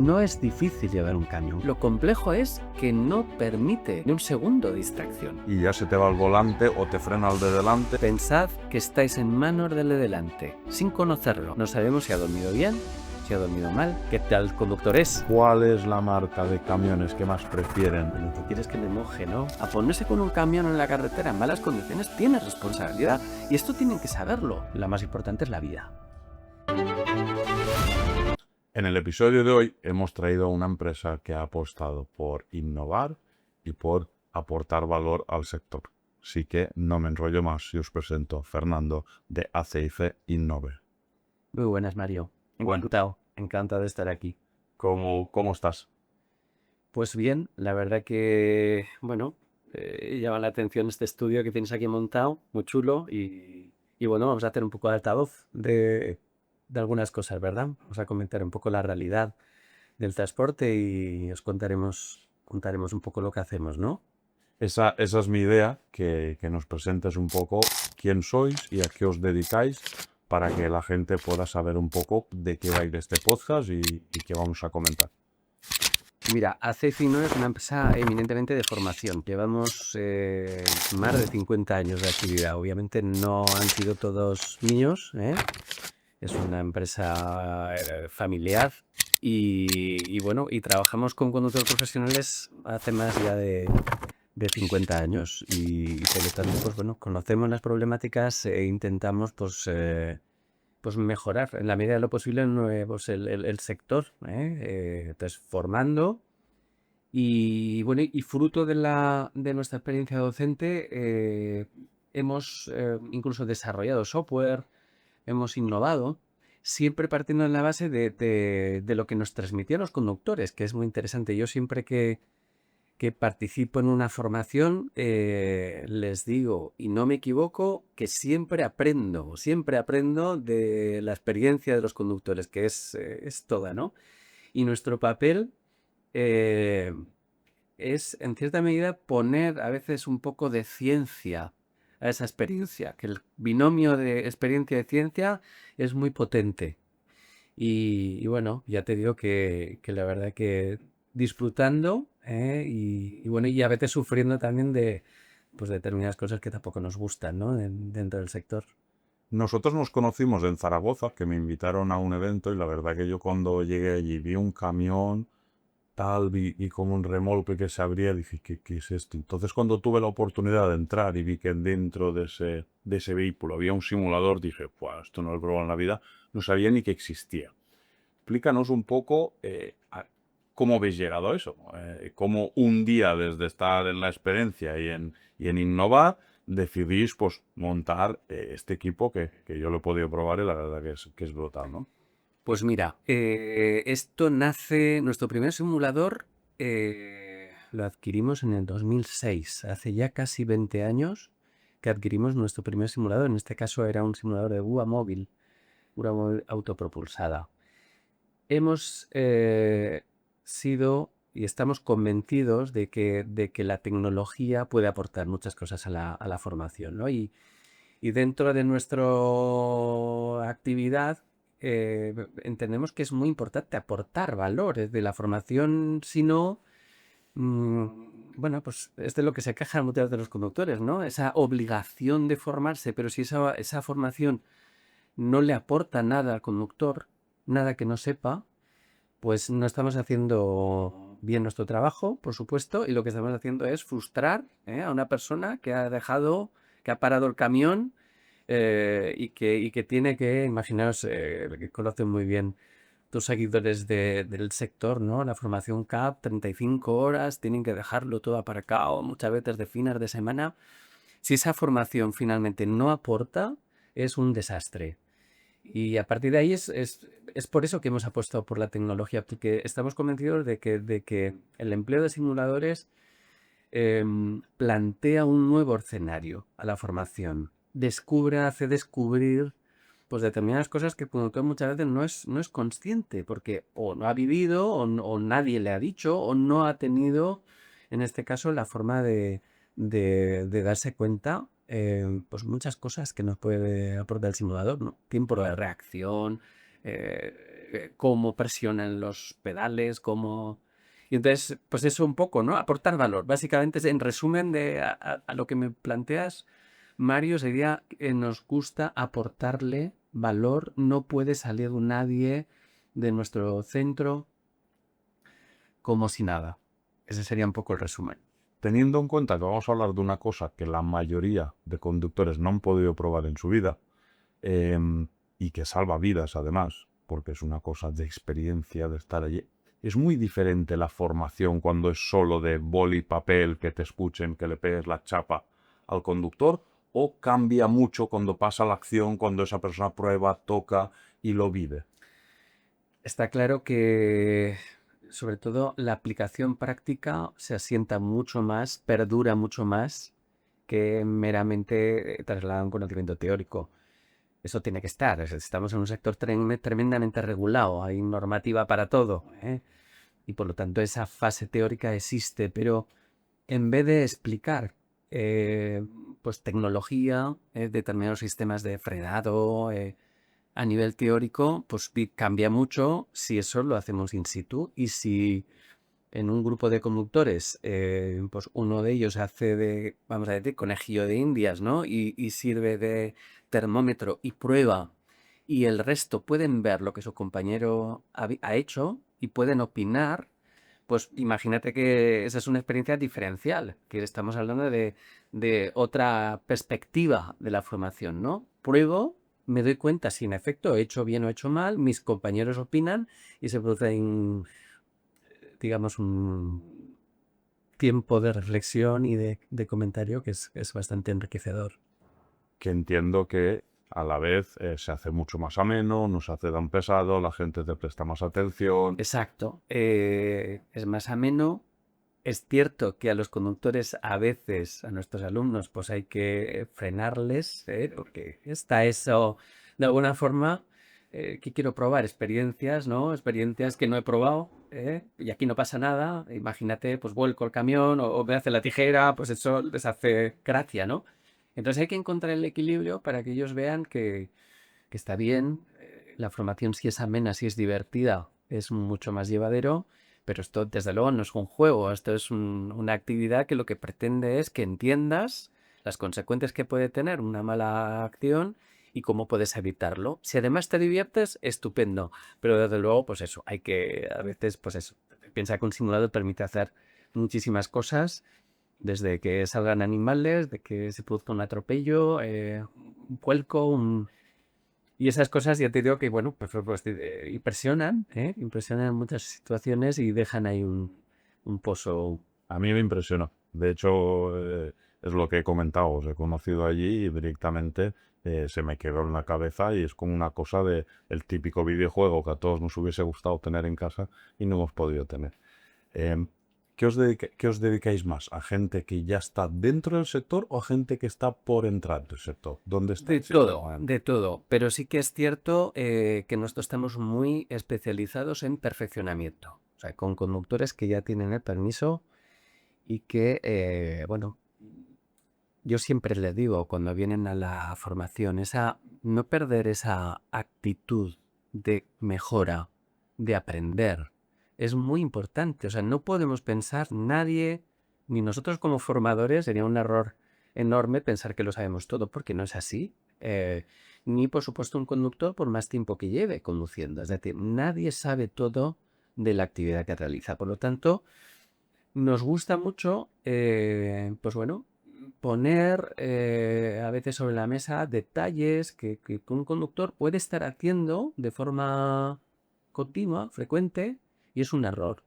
No es difícil llevar un camión. Lo complejo es que no permite ni un segundo de distracción. Y ya se te va el volante o te frena el de delante. Pensad que estáis en manos del de delante, sin conocerlo. No sabemos si ha dormido bien, si ha dormido mal, qué tal conductor es. ¿Cuál es la marca de camiones que más prefieren? Bueno, tú quieres que me moje, ¿no? A ponerse con un camión en la carretera en malas condiciones tiene responsabilidad. Y esto tienen que saberlo. La más importante es la vida. En el episodio de hoy hemos traído a una empresa que ha apostado por innovar y por aportar valor al sector. Así que no me enrollo más y os presento a Fernando de ACIF Innove. Muy buenas, Mario. Encantado de estar aquí. ¿Cómo estás? Pues bien, la verdad que, bueno, llama la atención este estudio que tienes aquí montado, muy chulo, y bueno, vamos a hacer un poco de altavoz de algunas cosas, ¿verdad? Vamos a comentar un poco la realidad del transporte y os contaremos un poco lo que hacemos, ¿no? Esa es mi idea, que nos presentes un poco quién sois y a qué os dedicáis para que la gente pueda saber un poco de qué va a ir este podcast y qué vamos a comentar. Mira, ACFI es una empresa eminentemente de formación. Llevamos más de 50 años de actividad. Obviamente no han sido todos míos, ¿eh? Es una empresa familiar y bueno, y trabajamos con conductores profesionales hace más ya de 50 años y por lo tanto, pues bueno, conocemos las problemáticas e intentamos pues mejorar en la medida de lo posible pues el sector, entonces formando y bueno, y fruto de nuestra experiencia docente hemos incluso desarrollado software, hemos innovado, siempre partiendo en la base de lo que nos transmitían los conductores, que es muy interesante. Yo siempre que participo en una formación les digo, y no me equivoco, que siempre aprendo de la experiencia de los conductores, que es toda, ¿no? Y nuestro papel eh, es, en cierta medida, poner a veces un poco de ciencia a esa experiencia, que el binomio de experiencia y ciencia es muy potente. Y bueno, ya te digo que la verdad que disfrutando y bueno, y a veces sufriendo también de pues determinadas cosas que tampoco nos gustan, ¿no? Dentro del sector. Nosotros nos conocimos en Zaragoza, que me invitaron a un evento y la verdad que yo cuando llegué allí vi un camión, tal, vi como un remolque que se abría, dije, ¿qué es esto? Entonces cuando tuve la oportunidad de entrar y vi que dentro de ese vehículo había un simulador, dije, pues esto no lo he probado en la vida, no sabía ni que existía. Explícanos un poco cómo habéis llegado a eso, cómo un día desde estar en la experiencia y en innovar, decidís pues montar este equipo que yo lo he podido probar y la verdad que es brutal, ¿no? Pues mira, esto nace, nuestro primer simulador lo adquirimos en el 2006, hace ya casi 20 años que adquirimos nuestro primer simulador. En este caso era un simulador de grúa móvil autopropulsada. Hemos sido y estamos convencidos de que la tecnología puede aportar muchas cosas a la formación, ¿no? Y dentro de nuestra actividad entendemos que es muy importante aportar valores de la formación, si no, bueno, pues es de lo que se quejan muchas de los conductores, ¿no? Esa obligación de formarse, pero si esa formación no le aporta nada al conductor, nada que no sepa, pues no estamos haciendo bien nuestro trabajo, por supuesto, y lo que estamos haciendo es frustrar a una persona que que ha parado el camión y que tiene que, imaginaos, que conocen muy bien tus seguidores del sector, ¿no? La formación CAP, 35 horas, tienen que dejarlo todo aparcado, muchas veces de fines de semana. Si esa formación finalmente no aporta, es un desastre. Y a partir de ahí es por eso que hemos apostado por la tecnología, porque estamos convencidos de que el empleo de simuladores plantea un nuevo escenario a la formación. Hace descubrir pues determinadas cosas que el conductor muchas veces no es consciente, porque o no ha vivido, o nadie le ha dicho, o no ha tenido, en este caso, la forma de darse cuenta, pues muchas cosas que nos puede aportar el simulador, ¿no? Tiempo de reacción, cómo presionan los pedales, cómo... Y entonces, pues eso un poco, ¿no? Aportar valor. Básicamente, en resumen a lo que me planteas, Mario, sería que nos gusta aportarle valor. No puede salir nadie de nuestro centro como si nada. Ese sería un poco el resumen. Teniendo en cuenta que vamos a hablar de una cosa que la mayoría de conductores no han podido probar en su vida, y que salva vidas además, porque es una cosa de experiencia, de estar allí. Es muy diferente la formación cuando es solo de boli y papel, que te escuchen, que le pegues la chapa al conductor, o cambia mucho cuando pasa la acción, cuando esa persona prueba, toca y lo vive. Está claro que, sobre todo, la aplicación práctica se asienta mucho más, perdura mucho más que meramente trasladar un conocimiento teórico. Eso tiene que estar. Estamos en un sector tremendamente regulado, hay normativa para todo, ¿eh? Y por lo tanto esa fase teórica existe, pero en vez de explicar eh, pues tecnología, determinados sistemas de frenado, a nivel teórico, pues cambia mucho si eso lo hacemos in situ y si en un grupo de conductores, pues uno de ellos hace de, vamos a decir, conejillo de indias, ¿no? Y sirve de termómetro y prueba, y el resto pueden ver lo que su compañero ha hecho y pueden opinar, pues imagínate que esa es una experiencia diferencial, que estamos hablando de otra perspectiva de la formación, ¿no? Pruebo, me doy cuenta si en efecto he hecho bien o he hecho mal, mis compañeros opinan y se produce digamos, un tiempo de reflexión y de comentario que es bastante enriquecedor. Que entiendo que a la vez se hace mucho más ameno, no se hace tan pesado, la gente te presta más atención. Exacto. Es más ameno. Es cierto que a los conductores a veces, a nuestros alumnos, pues hay que frenarles, porque está eso, de alguna forma, que quiero probar experiencias, ¿no? Experiencias que no he probado, y aquí no pasa nada. Imagínate, pues vuelco el camión o me hace la tijera, pues eso les hace gracia, ¿no? Entonces hay que encontrar el equilibrio para que ellos vean que está bien, la formación si es amena, si es divertida, es mucho más llevadero, pero esto desde luego no es un juego, esto es una actividad que lo que pretende es que entiendas las consecuencias que puede tener una mala acción y cómo puedes evitarlo. Si además te diviertes, estupendo, pero desde luego, pues eso, hay que a veces, pues eso, piensa que un simulador permite hacer muchísimas cosas, desde que salgan animales, de que se produzca un atropello, un vuelco, y esas cosas ya te digo que, bueno, pues, impresionan, ¿eh? Impresionan en muchas situaciones y dejan ahí un pozo. A mí me impresiona. De hecho, es lo que he comentado. Os he conocido allí y directamente se me quedó en la cabeza y es como una cosa de el típico videojuego que a todos nos hubiese gustado tener en casa y no hemos podido tener. Em, ¿Qué os dedicáis más? ¿A gente que ya está dentro del sector o a gente que está por entrar del sector? ¿Dónde De estáis en este todo, momento? de todo. Pero sí que es cierto que nosotros estamos muy especializados en perfeccionamiento. O sea, con conductores que ya tienen el permiso y que, bueno, yo siempre les digo cuando vienen a la formación, no perder esa actitud de mejora, de aprender, es muy importante. O sea, no podemos pensar nadie, ni nosotros como formadores, sería un error enorme pensar que lo sabemos todo, porque no es así. Ni por supuesto un conductor por más tiempo que lleve conduciendo. Es decir, nadie sabe todo de la actividad que realiza. Por lo tanto, nos gusta mucho, pues bueno, poner a veces sobre la mesa detalles que un conductor puede estar haciendo de forma continua, frecuente, y es un error.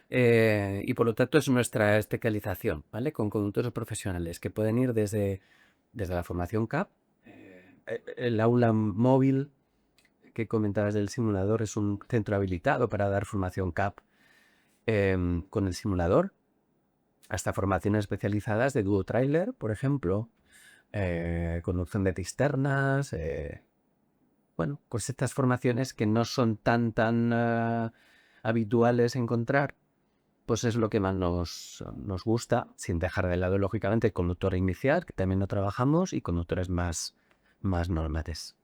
Y por lo tanto es nuestra especialización, ¿vale? Con conductores profesionales que pueden ir desde la formación CAP, el aula móvil que comentabas del simulador es un centro habilitado para dar formación CAP con el simulador, hasta formaciones especializadas de dúo trailer, por ejemplo, conducción de cisternas, bueno, pues estas formaciones que no son tan habituales encontrar, pues es lo que más nos gusta, sin dejar de lado, lógicamente, el conductor inicial, que también lo trabajamos, y conductores más normales.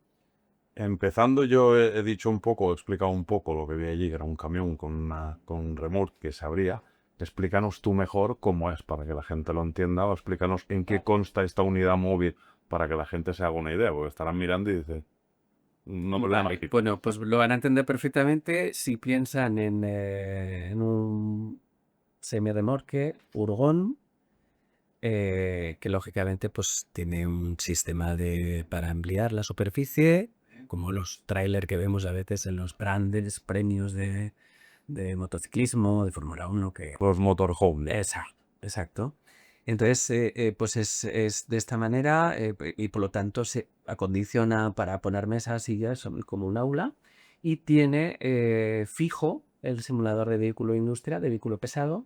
Empezando yo he dicho un poco, he explicado un poco lo que vi allí, que era un camión con un remolque que se abría. Explícanos tú mejor cómo es para que la gente lo entienda, o explícanos en qué consta esta unidad móvil para que la gente se haga una idea, porque estarán mirando y dicen, no me lo Vale, imagino. bueno, pues lo van a entender perfectamente si piensan en un semirremolque furgón, que lógicamente pues tiene un sistema para ampliar la superficie, como los trailers que vemos a veces en los grandes premios de motociclismo, de Fórmula 1, que... Los motorhomes. Exacto, exacto. Entonces, pues es de esta manera, y por lo tanto se acondiciona para poner mesas, sillas, como un aula, y tiene fijo el simulador de vehículo industria, de vehículo pesado.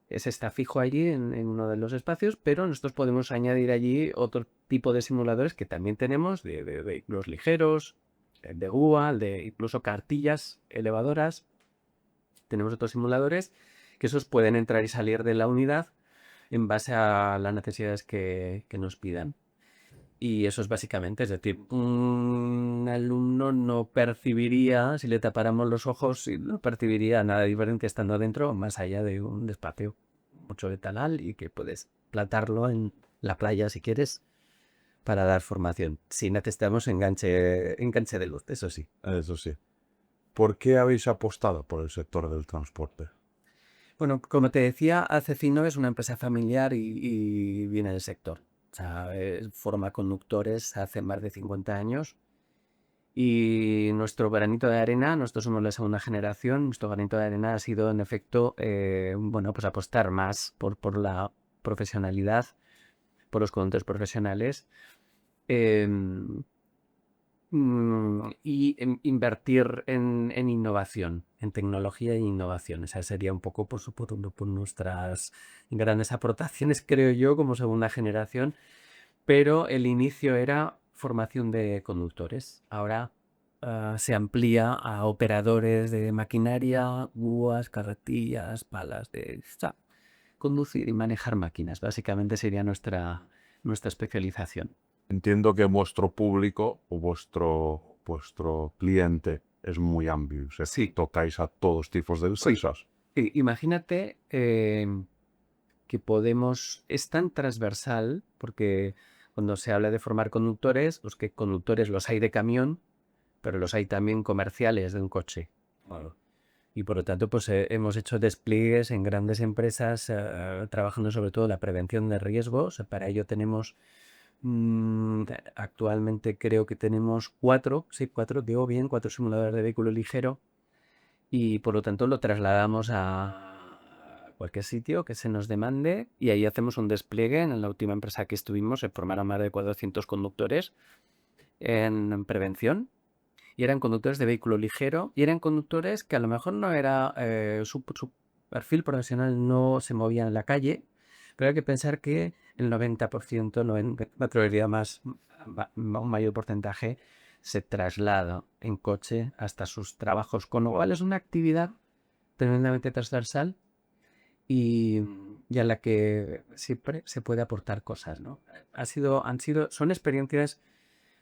Ese está fijo allí en uno de los espacios, pero nosotros podemos añadir allí otro tipo de simuladores que también tenemos, de vehículos ligeros, de grúa, de incluso cartillas elevadoras. Tenemos otros simuladores que esos pueden entrar y salir de la unidad en base a las necesidades que nos pidan. Y eso es básicamente, es decir, un alumno no percibiría, si le tapáramos los ojos, no percibiría nada diferente estando adentro, más allá de un espacio mucho ventanal y que puedes plantarlo en la playa si quieres para dar formación. Si necesitamos enganche de luz, eso sí. Eso sí. ¿Por qué habéis apostado por el sector del transporte? Bueno, como te decía, Acecino es una empresa familiar y viene del sector. O sea, forma conductores hace más de 50 años. Y nuestro granito de arena, nosotros somos la segunda generación, nuestro granito de arena ha sido, en efecto, bueno, pues apostar más por la profesionalidad, por los conductores profesionales. em, Invertir en innovación, en tecnología e innovación. Esa sería un poco, por supuesto, por nuestras grandes aportaciones, creo yo, como segunda generación, pero el inicio era formación de conductores. Ahora se amplía a operadores de maquinaria, grúas, carretillas, palas de... O sea, conducir y manejar máquinas, básicamente sería nuestra especialización. Entiendo que vuestro público o vuestro cliente es muy amplio, o sea, Sí, tocáis a todos tipos de sí. empresas. Sí, imagínate que podemos, es tan transversal, porque cuando se habla de formar conductores, los que conductores los hay de camión, pero los hay también comerciales de un coche. Claro. Y por lo tanto, pues hemos hecho despliegues en grandes empresas, trabajando sobre todo la prevención de riesgos. Para ello tenemos, actualmente creo que tenemos digo bien, 4 simuladores de vehículo ligero, y por lo tanto lo trasladamos a cualquier sitio que se nos demande y ahí hacemos un despliegue. En la última empresa que estuvimos se formaron más de 400 conductores en prevención y eran conductores de vehículo ligero y eran conductores que a lo mejor no era su perfil profesional, no se movía en la calle, pero hay que pensar que el 90%, me atrevería más, un mayor porcentaje, se traslada en coche hasta sus trabajos, con lo cual es una actividad tremendamente transversal y, y a la que siempre se puede aportar cosas, ¿no? Son experiencias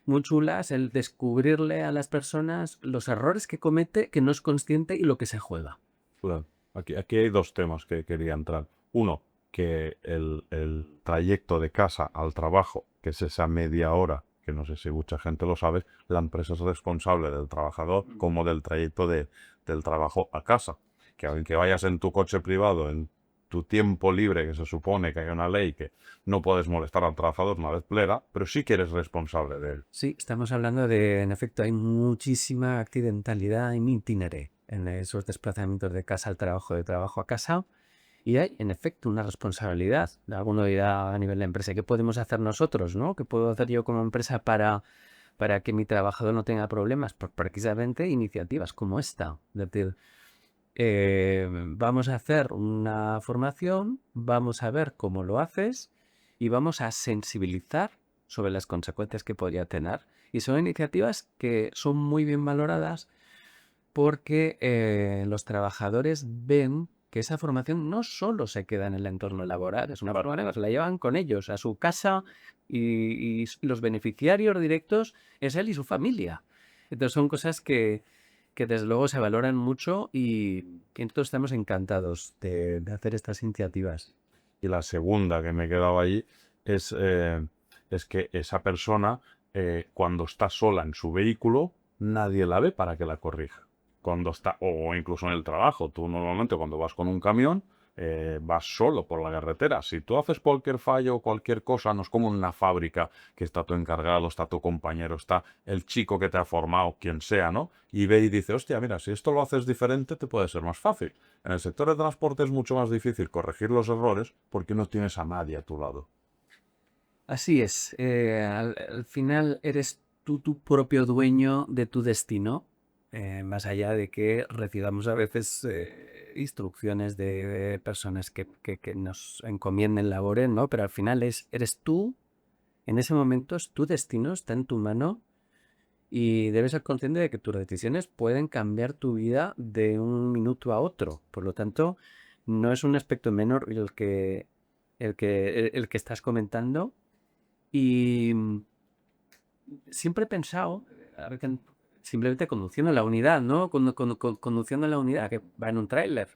muy chulas el descubrirle a las personas los errores que comete, que no es consciente y lo que se juega. Claro. Aquí hay dos temas que quería entrar. Uno, que el trayecto de casa al trabajo, que es esa media hora, que no sé si mucha gente lo sabe, la empresa es responsable del trabajador como del trayecto del trabajo a casa. Que aunque vayas en tu coche privado, en tu tiempo libre, que se supone que hay una ley que no puedes molestar al trabajador una vez plena, pero sí que eres responsable de él. Sí, estamos hablando de, en efecto, hay muchísima accidentalidad en itinere, en esos desplazamientos de casa al trabajo, de trabajo a casa, y hay, en efecto, una responsabilidad. Alguno dirá a nivel de empresa, ¿qué podemos hacer nosotros, no? ¿Qué puedo hacer yo como empresa para que mi trabajador no tenga problemas? Pues precisamente iniciativas como esta. Es decir, vamos a hacer una formación, vamos a ver cómo lo haces y vamos a sensibilizar sobre las consecuencias que podría tener. Y son iniciativas que son muy bien valoradas porque los trabajadores ven que esa formación no solo se queda en el entorno laboral, es una formación que se la llevan con ellos a su casa y los beneficiarios directos es él y su familia. Entonces son cosas que desde luego se valoran mucho y que nosotros estamos encantados de hacer estas iniciativas. Y la segunda que me he quedado ahí es que esa persona, cuando está sola en su vehículo, nadie la ve para que la corrija. Cuando está, o incluso en el trabajo, tú normalmente cuando vas con un camión, vas solo por la carretera. Si tú haces cualquier fallo o cualquier cosa, no es como en una fábrica que está tu encargado, está tu compañero, está el chico que te ha formado, quien sea, ¿no? Y ve y dice, hostia, mira, si esto lo haces diferente, te puede ser más fácil. En el sector de transporte es mucho más difícil corregir los errores porque no tienes a nadie a tu lado. Así es, al final eres tú tu propio dueño de tu destino, más allá de que recibamos a veces instrucciones de personas que nos encomienden labores, ¿no? Pero al final eres tú, en ese momento es tu destino, está en tu mano y debes ser consciente de que tus decisiones pueden cambiar tu vida de un minuto a otro. Por lo tanto, no es un aspecto menor el que estás comentando. Y siempre he pensado, a ver, simplemente conduciendo la unidad, ¿no? Conduciendo la unidad que va en un tráiler.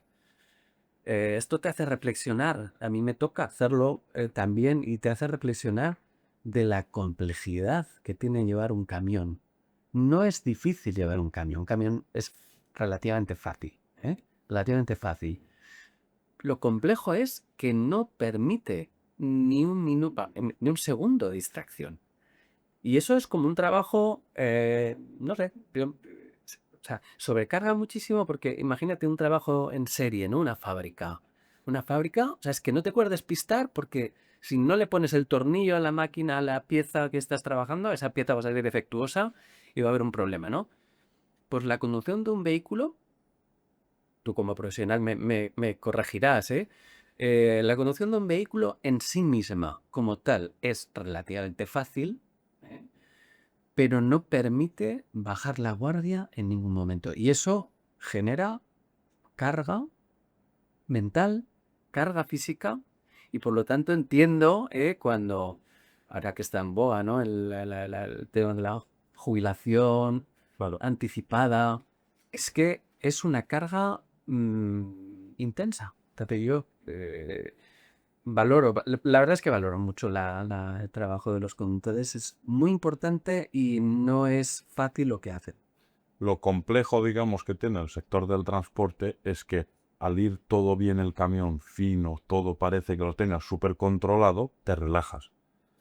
Esto te hace reflexionar. A mí me toca hacerlo también y te hace reflexionar de la complejidad que tiene llevar un camión. No es difícil llevar un camión. Un camión es relativamente fácil, ¿eh? Relativamente fácil. Lo complejo es que no permite ni un minuto, ni un segundo de distracción. Y eso es como un trabajo, no sé, o sea, sobrecarga muchísimo porque imagínate un trabajo en serie, ¿no? Una fábrica. Una fábrica, o sea, es que no te puedes despistar porque si no le pones el tornillo a la máquina, a la pieza que estás trabajando, esa pieza va a salir defectuosa y va a haber un problema, ¿no? Pues la conducción de un vehículo, tú como profesional me corregirás, ¿eh? La conducción de un vehículo en sí misma, como tal, es relativamente fácil, ¿eh? Pero no permite bajar la guardia en ningún momento. Y eso genera carga mental, carga física, y por lo tanto entiendo cuando, ahora que está en boga, ¿no? El tema de la jubilación Claro. anticipada, es que es una carga intensa. Entonces yo valoro, la verdad es que valoro mucho el trabajo de los conductores, es muy importante y no es fácil lo que hacen. Lo complejo, digamos, que tiene el sector del transporte es que al ir todo bien el camión, fino, todo parece que lo tengas súper controlado, te relajas.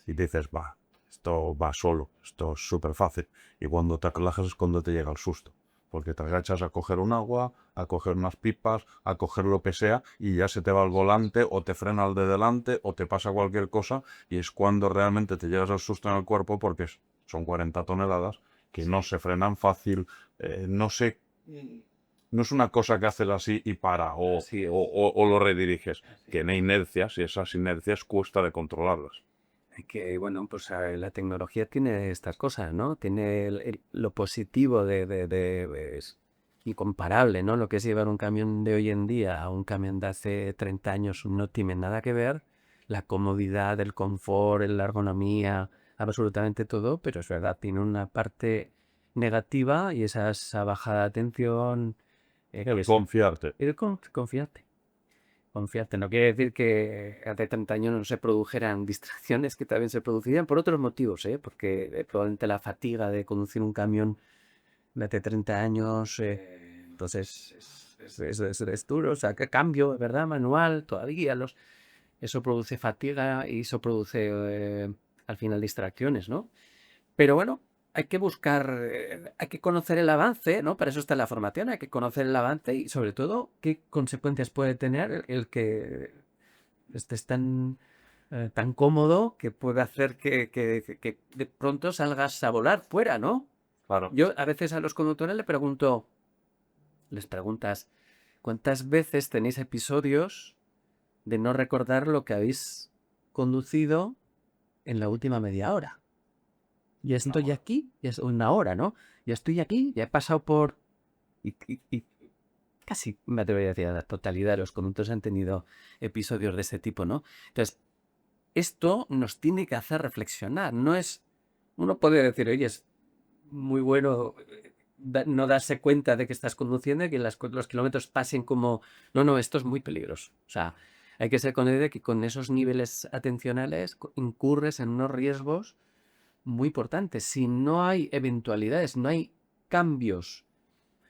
Y dices, va, esto va solo, esto es súper fácil. Y cuando te relajas es cuando te llega el susto. Porque te agachas a coger un agua, a coger unas pipas, a coger lo que sea, y ya se te va el volante, o te frena el de delante, o te pasa cualquier cosa, y es cuando realmente te llegas el susto en el cuerpo porque son 40 toneladas que no se frenan fácil, no sé, no es una cosa que haces así y para, Así es. o lo rediriges. Así es. Tiene inercias y esas inercias cuesta de controlarlas. Que bueno, pues la tecnología tiene estas cosas, ¿no? Tiene lo positivo es incomparable, ¿no? Lo que es llevar un camión de hoy en día a un camión de hace 30 años no tiene nada que ver. La comodidad, el confort, la ergonomía, absolutamente todo, pero es verdad, tiene una parte negativa y esa bajada de atención, El que es confiarte. confiarte. Confiarte. No quiere decir que hace 30 años no se produjeran distracciones que también se producirían por otros motivos, ¿eh? Porque probablemente la fatiga de conducir un camión de hace 30 años, entonces es duro, o sea, que cambio, ¿verdad? Manual, todavía eso produce fatiga y eso produce al final distracciones, ¿no? Pero bueno, hay que buscar, hay que conocer el avance, ¿no? Para eso está la formación, hay que conocer el avance y sobre todo qué consecuencias puede tener el que estés tan cómodo que puede hacer que de pronto salgas a volar fuera, ¿no? Claro. Yo a veces a los conductores les preguntas, ¿cuántas veces tenéis episodios de no recordar lo que habéis conducido en la última media hora? Ya estoy aquí, ya es una hora, ¿no? Ya estoy aquí, ya he pasado por... Y casi me atrevería a decir, la totalidad de los conductores han tenido episodios de ese tipo, ¿no? Entonces, esto nos tiene que hacer reflexionar, no es... Uno puede decir, oye, muy bueno no darse cuenta de que estás conduciendo y que los kilómetros pasen como, no, esto es muy peligroso. O sea, hay que ser consciente de que con esos niveles atencionales incurres en unos riesgos muy importantes. Si no hay eventualidades, no hay cambios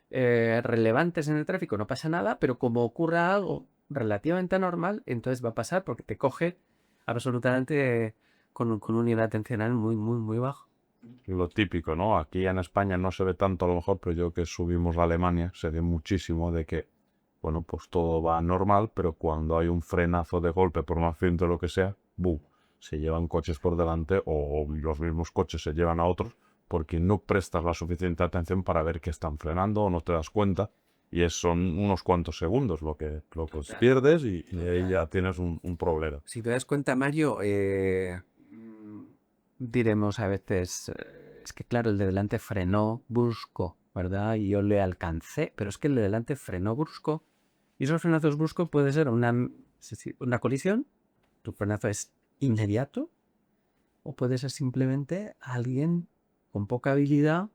relevantes en el tráfico, no pasa nada, pero como ocurra algo relativamente anormal, entonces va a pasar porque te coge absolutamente con un nivel atencional muy bajo. Lo típico, ¿no? Aquí en España no se ve tanto a lo mejor, pero yo que subimos a Alemania se ve muchísimo de que, bueno, pues todo va normal, pero cuando hay un frenazo de golpe por un accidente o lo que sea, ¡bum! Se llevan coches por delante o los mismos coches se llevan a otros porque no prestas la suficiente atención para ver que están frenando o no te das cuenta. Y son unos cuantos segundos lo que pierdes y ahí ya tienes un problema. Si te das cuenta, Mario, diremos a veces, es que claro, el de delante frenó brusco, ¿verdad? Y yo le alcancé, pero es que el de delante frenó brusco. Y esos frenazos bruscos puede ser una colisión, tu frenazo es inmediato, o puede ser simplemente alguien con poca habilidad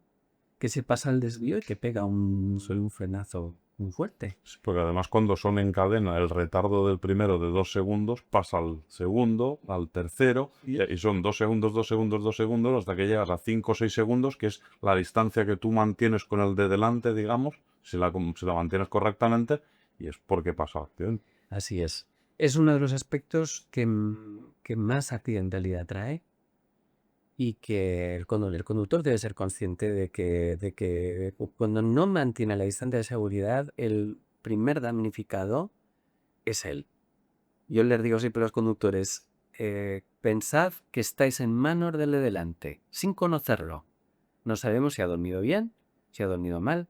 que se pasa el desvío y que pega un frenazo muy fuerte. Sí, porque además cuando son en cadena, el retardo del primero de 2 segundos pasa al segundo, al tercero, y son 2 segundos, 2 segundos, 2 segundos, hasta que llegas a 5 o 6 segundos, que es la distancia que tú mantienes con el de delante, digamos, si la mantienes correctamente, y es porque pasa accidente. Así es. Es uno de los aspectos que más accidentalidad trae y que el conductor debe ser consciente de que cuando no mantiene la distancia de seguridad, el primer damnificado es él. Yo les digo siempre a los conductores, pensad que estáis en manos del de delante, sin conocerlo. No sabemos si ha dormido bien, si ha dormido mal,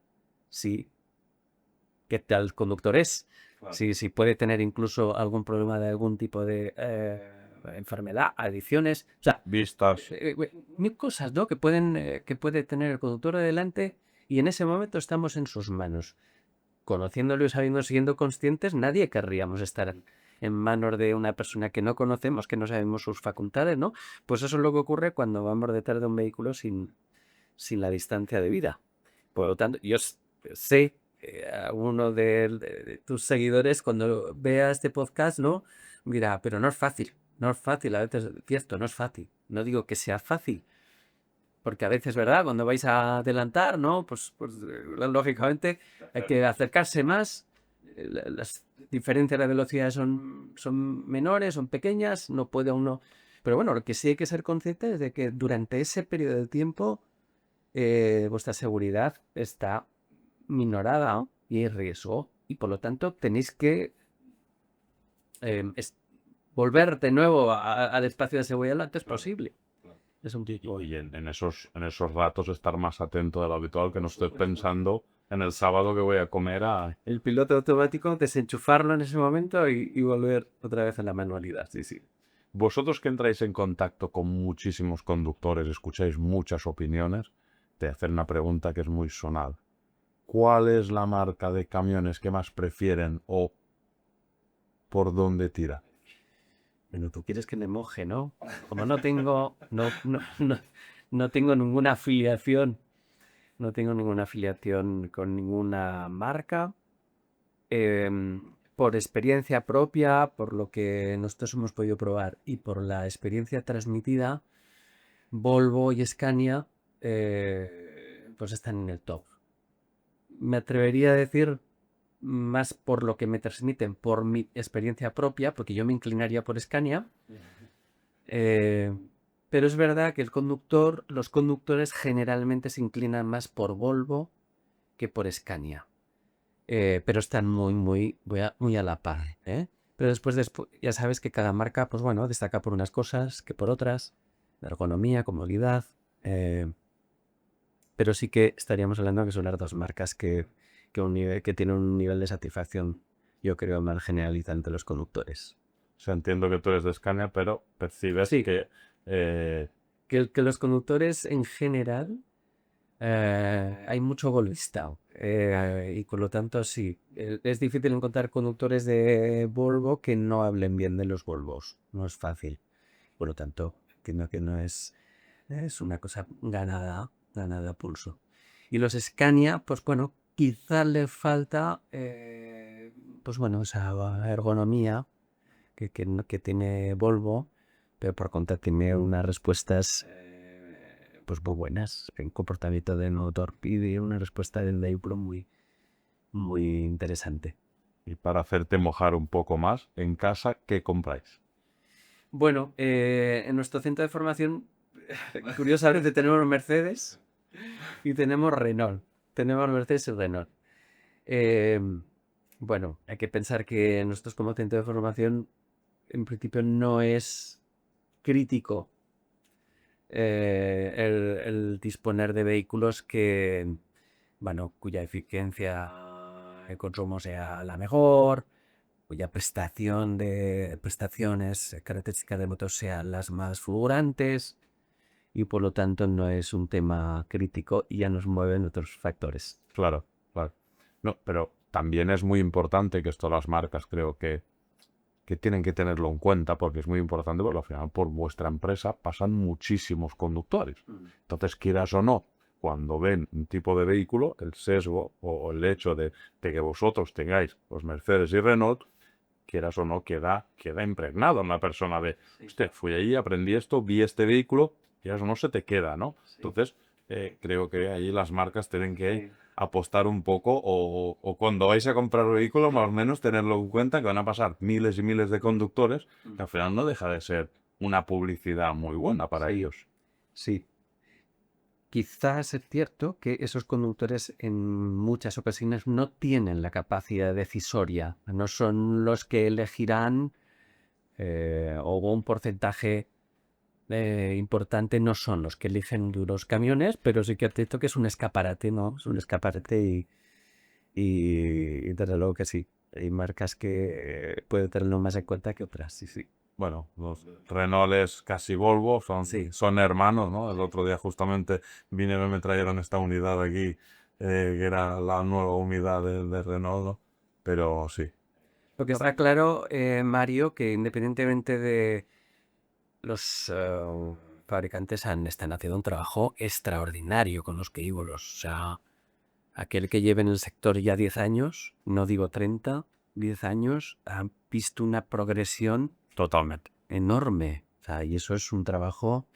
qué tal conductor es, Claro. si puede tener incluso algún problema de algún tipo de enfermedad, adicciones, o sea, Vistas. mil cosas, ¿no? Que puede tener el conductor de delante y en ese momento estamos en sus manos. Conociéndolo y siendo conscientes, nadie querríamos estar en manos de una persona que no conocemos, que no sabemos sus facultades, ¿no? Pues eso es lo que ocurre cuando vamos detrás de un vehículo sin la distancia de vida. Por lo tanto, yo sé a uno de tus seguidores cuando vea este podcast, ¿no? Mira, pero no es fácil, a veces es cierto, no es fácil. No digo que sea fácil, porque a veces, ¿verdad? Cuando vais a adelantar, ¿no? Pues lógicamente hay que acercarse más. Las diferencias de velocidad son menores, son pequeñas, no puede uno... Pero bueno, lo que sí hay que ser consciente es de que durante ese periodo de tiempo vuestra seguridad está minorada, ¿no? Y hay riesgo. Y por lo tanto tenéis que volver de nuevo al espacio de seguridad lo antes posible. Es un tipo. Y en esos ratos estar más atento de lo habitual, que no estés pensando en el sábado que voy a comer a... El piloto automático, desenchufarlo en ese momento y volver otra vez a la manualidad. Sí, sí. Vosotros que entráis en contacto con muchísimos conductores, escucháis muchas opiniones, te hacen una pregunta que es muy sonal. ¿Cuál es la marca de camiones que más prefieren o por dónde tira? Bueno, tú quieres que me moje, ¿no? Como no tengo, no tengo ninguna afiliación, con ninguna marca. Por experiencia propia, por lo que nosotros hemos podido probar y por la experiencia transmitida, Volvo y Scania pues están en el top. Me atrevería a decir más por lo que me transmiten, por mi experiencia propia, porque yo me inclinaría por Scania. Pero es verdad que los conductores generalmente se inclinan más por Volvo que por Scania. Pero están muy a la par, ¿eh? Pero después ya sabes que cada marca, pues bueno, destaca por unas cosas que por otras, de ergonomía, comodidad, pero sí que estaríamos hablando que son las dos marcas que tienen un nivel de satisfacción, yo creo, más generalizado entre los conductores. O sea, entiendo que tú eres de Scania, pero percibes Sí, que... que los conductores en general hay mucho golfista y por lo tanto sí, es difícil encontrar conductores de Volvo que no hablen bien de los Volvos, no es fácil. Por lo tanto, entiendo que no es una cosa ganada nada a pulso. Y los Scania, pues bueno, quizá le falta, pues bueno, esa ergonomía que tiene Volvo, pero por contra tiene unas respuestas pues muy buenas en comportamiento de no torpido y una respuesta del vehículo muy interesante. Y para hacerte mojar un poco más, en casa, ¿qué compráis? Bueno, en nuestro centro de formación, curiosamente tenemos Mercedes y tenemos Renault. Tenemos Mercedes y Renault. Eh, bueno, hay que pensar que nosotros como centro de formación, en principio no es crítico el disponer de vehículos bueno, cuya eficiencia de consumo sea la mejor, cuya prestaciones, características de motor sean las más fulgurantes y por lo tanto no es un tema crítico y ya nos mueven otros factores. Claro, claro. No, pero también es muy importante que esto las marcas creo que tienen que tenerlo en cuenta porque es muy importante porque al final por vuestra empresa pasan muchísimos conductores. Entonces, quieras o no, cuando ven un tipo de vehículo, el sesgo o el hecho de que vosotros tengáis los Mercedes y Renault, quieras o no, queda impregnado en la persona de, usted, fui allí, aprendí esto, vi este vehículo, quieras o no, se te queda, ¿no? Sí. Entonces, creo que ahí las marcas tienen que apostar un poco o cuando vais a comprar vehículos, más o menos tenerlo en cuenta que van a pasar miles y miles de conductores, que al final no deja de ser una publicidad muy buena para ellos. Sí. Quizás es cierto que esos conductores en muchas ocasiones no tienen la capacidad decisoria, no son los que elegirán o un porcentaje importante no son los que eligen los camiones, pero sí que es cierto que es un escaparate, ¿no? Es un escaparate y desde luego que sí. Hay marcas que pueden tenerlo más en cuenta que otras, sí, sí. Bueno, los Renault es casi Volvo, Sí. son hermanos, ¿no? El otro día justamente vinieron y me trajeron esta unidad aquí, que era la nueva unidad de Renault, ¿no? Pero sí, Lo que está claro, Mario, que independientemente de los fabricantes están haciendo un trabajo extraordinario con los vehículos. O sea, aquel que lleve en el sector ya 10 años, no digo 30, 10 años, ha visto una progresión totalmente. enorme. O sea, y eso es un trabajo,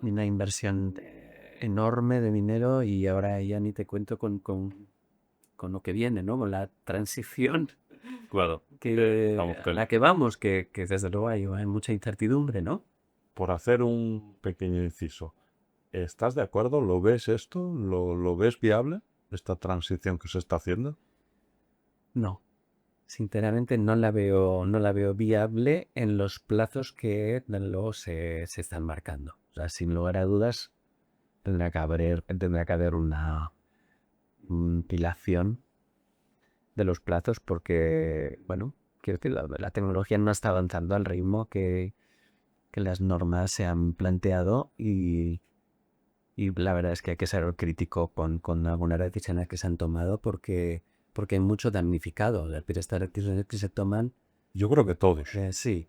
una inversión enorme de dinero y ahora ya ni te cuento con lo que viene, ¿no? Con la transición Claro. a la que vamos, que desde luego hay mucha incertidumbre, ¿no? Por hacer un pequeño inciso, ¿estás de acuerdo? ¿Lo ves esto? ¿Lo ves viable? ¿Esta transición que se está haciendo? No, sinceramente no la veo viable en los plazos que luego se están marcando. O sea, sin lugar a dudas, tendrá que haber una dilación de los plazos porque, bueno, quiero decir, la tecnología no está avanzando al ritmo que las normas se han planteado y la verdad es que hay que ser crítico con algunas decisiones que se han tomado porque hay mucho damnificado. Es decir, estas decisiones que se toman, Yo creo que todos. sí,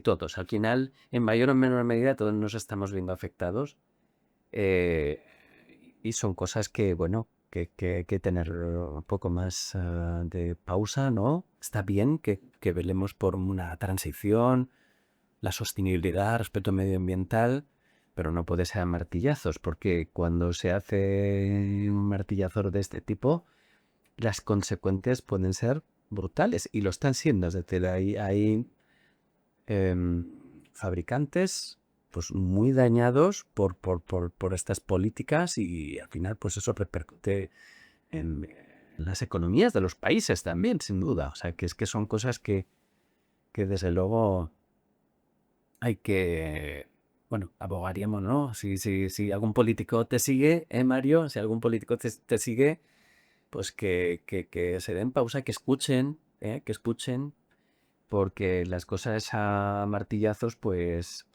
todos. Al final, en mayor o menor medida, todos nos estamos viendo afectados. eh, y son cosas que, bueno, que hay que tener un poco más de pausa, ¿no? Está bien que velemos por una transición, la sostenibilidad, respeto medioambiental, pero no puede ser a martillazos, porque cuando se hace un martillazo de este tipo, las consecuencias pueden ser brutales y lo están siendo. Es decir, hay fabricantes pues muy dañados por estas políticas y al final pues eso repercute en las economías de los países también, sin duda. O sea, que es que son cosas que desde luego hay que, bueno, abogaríamos, ¿no? Si algún político te sigue, Mario, si algún político te sigue, pues que se den pausa, que escuchen, porque las cosas a martillazos, pues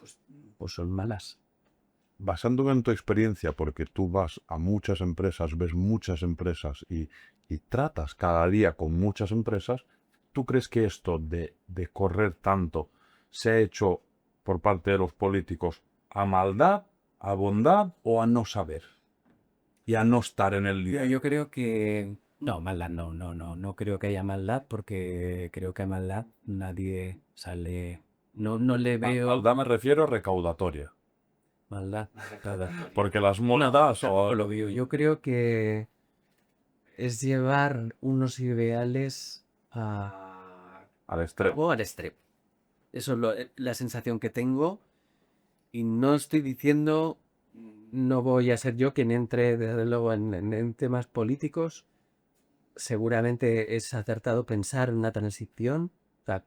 son malas. Basándome en tu experiencia, porque tú vas a muchas empresas, ves muchas empresas y tratas cada día con muchas empresas, ¿tú crees que esto de correr tanto se ha hecho por parte de los políticos a maldad ¿A bondad o a no saber? Y a no estar en el día. Yo creo que... No, maldad, no creo que haya maldad porque creo que a maldad nadie sale... No le veo Maldad me refiero recaudatoria. maldad. Nada. Porque las monedas No o lo veo. Yo creo que es llevar unos ideales al extremo. o al extremo. Eso es la sensación que tengo y no estoy diciendo, no voy a ser yo quien entre desde luego en temas políticos. Seguramente es acertado pensar en una transición. O sea,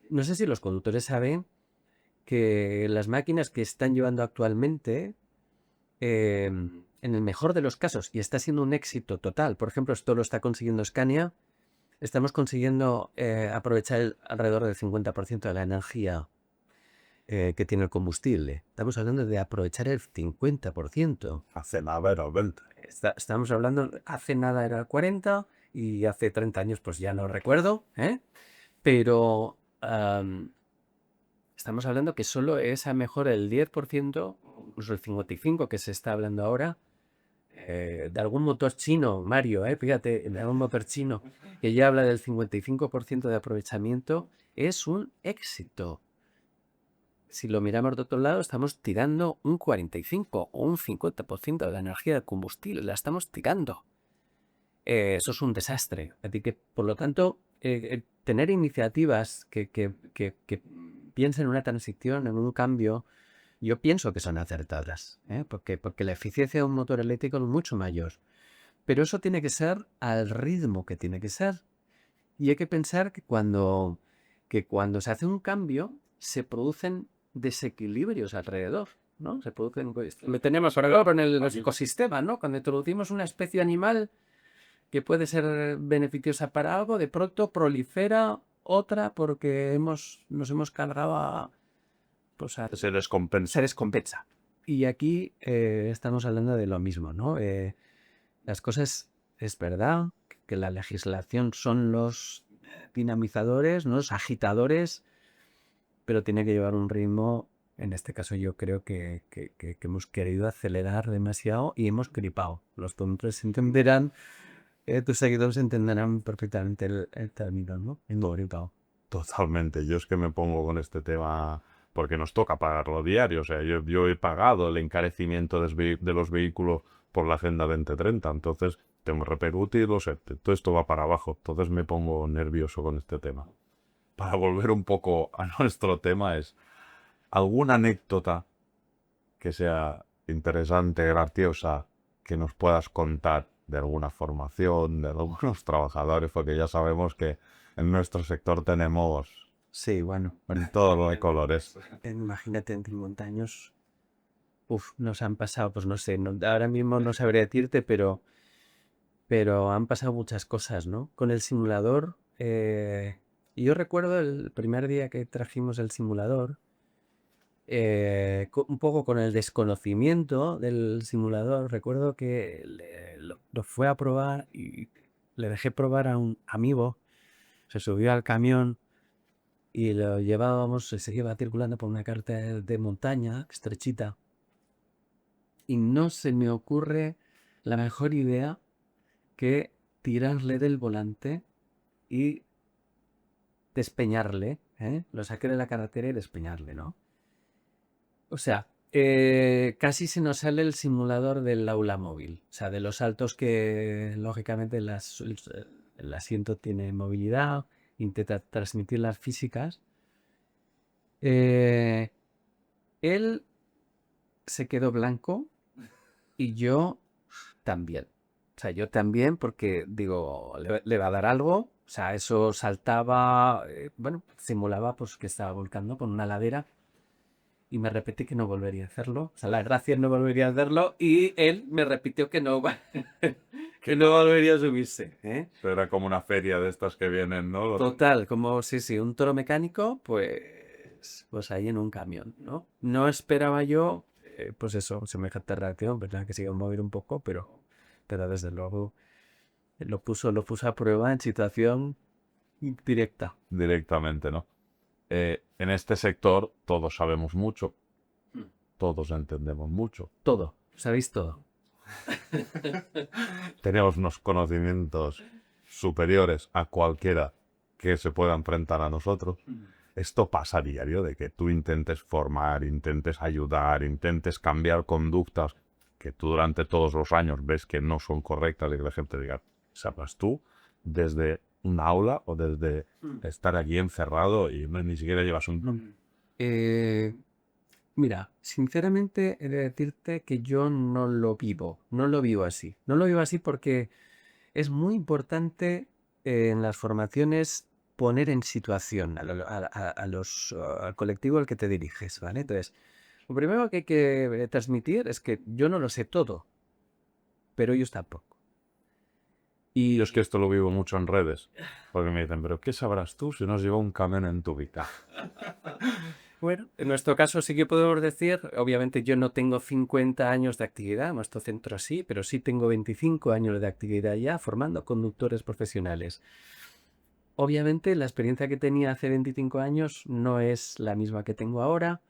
no sé si los conductores saben que las máquinas que están llevando actualmente, en el mejor de los casos, y está siendo un éxito total, por ejemplo, esto lo está consiguiendo Scania, estamos consiguiendo aprovechar alrededor del 50% de la energía que tiene el combustible. Estamos hablando de aprovechar el 50%. Hace nada era 20. Estamos hablando, hace nada era el 40 y hace 30 años pues ya no recuerdo, pero estamos hablando que solo es a mejor el 10%, incluso el 55% que se está hablando ahora, de algún motor chino, Mario, fíjate, de algún motor chino que ya habla del 55% de aprovechamiento, es un éxito. Si lo miramos de otro lado, estamos tirando un 45 o un 50% de la energía del combustible, la estamos tirando. Eso es un desastre. Así que, por lo tanto, tener iniciativas que piensen en una transición, en un cambio, yo pienso que son acertadas, porque la eficiencia de un motor eléctrico es mucho mayor. Pero eso tiene que ser al ritmo que tiene que ser. Y hay que pensar que cuando se hace un cambio, se producen desequilibrios alrededor, ¿no? Se producen... Lo tenemos ahora en el ecosistema, ¿no? Cuando introducimos una especie animal que puede ser beneficiosa para algo, de pronto prolifera otra porque nos hemos cargado a... Pues Se descompensa. se descompensa. Y aquí estamos hablando de lo mismo, ¿no? Las cosas, es verdad que la legislación son los dinamizadores, ¿no? Los agitadores, pero tiene que llevar un ritmo. En este caso yo creo que hemos querido acelerar demasiado y hemos gripado. Los tontos entenderán, tus seguidores entenderán perfectamente el término, ¿no? Hemos gripado. Totalmente. Yo es que me pongo con este tema porque nos toca pagarlo diario. O sea, yo he pagado el encarecimiento de los vehículos por la Agenda 2030. Entonces, tengo que repercutirlo. O sea, todo esto va para abajo. Entonces me pongo nervioso con este tema. Para volver un poco a nuestro tema, es alguna anécdota que sea interesante, graciosa, que nos puedas contar de alguna formación, de algunos trabajadores, porque ya sabemos que en nuestro sector tenemos Sí, bueno. todos los colores. Imagínate en 50 años. Nos han pasado, pues no sé, ahora mismo no sabría decirte, pero han pasado muchas cosas, ¿no? Con el simulador, yo recuerdo el primer día que trajimos el simulador, un poco con el desconocimiento del simulador, recuerdo que lo fue a probar y le dejé probar a un amigo, se subió al camión y lo llevábamos, se iba circulando por una carretera de montaña estrechita y no se me ocurre la mejor idea que tirarle del volante y despeñarle, lo saqué de la carretera y despeñarle, ¿no? O sea, casi se nos sale el simulador del aula móvil, o sea, de los saltos que lógicamente el asiento tiene movilidad, intenta transmitir las físicas. Él se quedó blanco y yo también. O sea, yo también porque digo, le va a dar algo. O sea, eso saltaba, bueno, simulaba pues que estaba volcando por una ladera y me repetí que no volvería a hacerlo. O sea, la gracia no volvería a hacerlo y él me repitió que no, que no volvería a subirse. Era como una feria de estas que vienen, ¿no? Total, como sí, un toro mecánico, pues ahí en un camión, ¿no? No esperaba yo, pues eso, semejante reacción, verdad que se iba a mover un poco, pero desde luego lo puso a prueba en situación directa. Directamente, ¿no? En este sector todos sabemos mucho, todos entendemos mucho. Todo, sabéis todo. Tenemos unos conocimientos superiores a cualquiera que se pueda enfrentar a nosotros. Esto pasa a diario, de que tú intentes formar, intentes ayudar, intentes cambiar conductas que tú durante todos los años ves que no son correctas y que la gente diga, sabrás tú, desde un aula o desde estar aquí encerrado y ni siquiera llevas un... Mira, sinceramente he de decirte que yo no lo vivo así. No lo vivo así porque es muy importante en las formaciones poner en situación al colectivo al que te diriges, ¿vale? Entonces, lo primero que hay que transmitir es que yo no lo sé todo, pero ellos tampoco. Yo es que esto lo vivo mucho en redes, porque me dicen, pero ¿qué sabrás tú si no has llevado un camión en tu vida? Bueno, en nuestro caso sí que podemos decir, obviamente yo no tengo 50 años de actividad, nuestro centro sí, pero sí tengo 25 años de actividad ya formando conductores profesionales. Obviamente la experiencia que tenía hace 25 años no es la misma que tengo ahora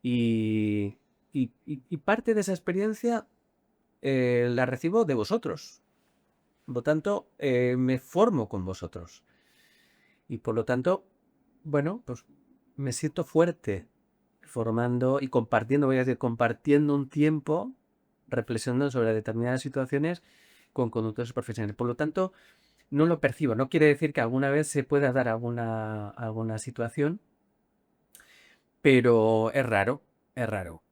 y parte de esa experiencia la recibo de vosotros. Por lo tanto, me formo con vosotros. Y por lo tanto, bueno, pues me siento fuerte formando y compartiendo, voy a decir, compartiendo un tiempo, reflexionando sobre determinadas situaciones con conductores profesionales. Por lo tanto, no lo percibo. No quiere decir que alguna vez se pueda dar alguna situación, pero es raro, es raro.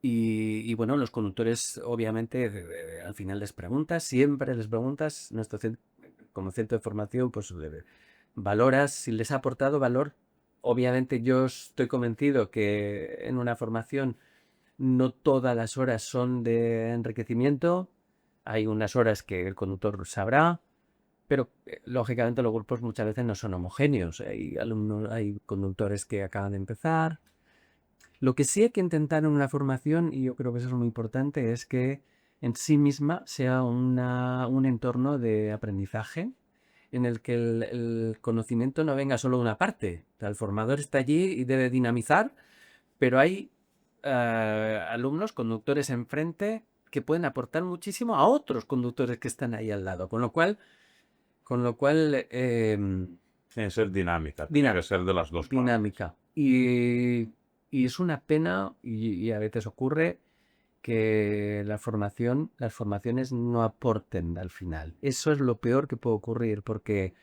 Bueno, los conductores, obviamente, al final les preguntas, siempre les preguntas, como centro de formación, pues valoras si les ha aportado valor. Obviamente yo estoy convencido que en una formación no todas las horas son de enriquecimiento, hay unas horas que el conductor sabrá, pero lógicamente los grupos muchas veces no son homogéneos. Hay alumnos, hay conductores que acaban de empezar. Lo que sí hay que intentar en una formación, y yo creo que eso es muy importante, es que en sí misma sea un entorno de aprendizaje en el que el conocimiento no venga solo de una parte. O sea, el formador está allí y debe dinamizar, pero hay alumnos, conductores enfrente, que pueden aportar muchísimo a otros conductores que están ahí al lado. Con lo cual, Tiene que ser dinámica, tiene que ser de las dos partes. dinámica. Y es una pena, y a veces ocurre, que las formaciones no aporten al final. Eso es lo peor que puede ocurrir, porque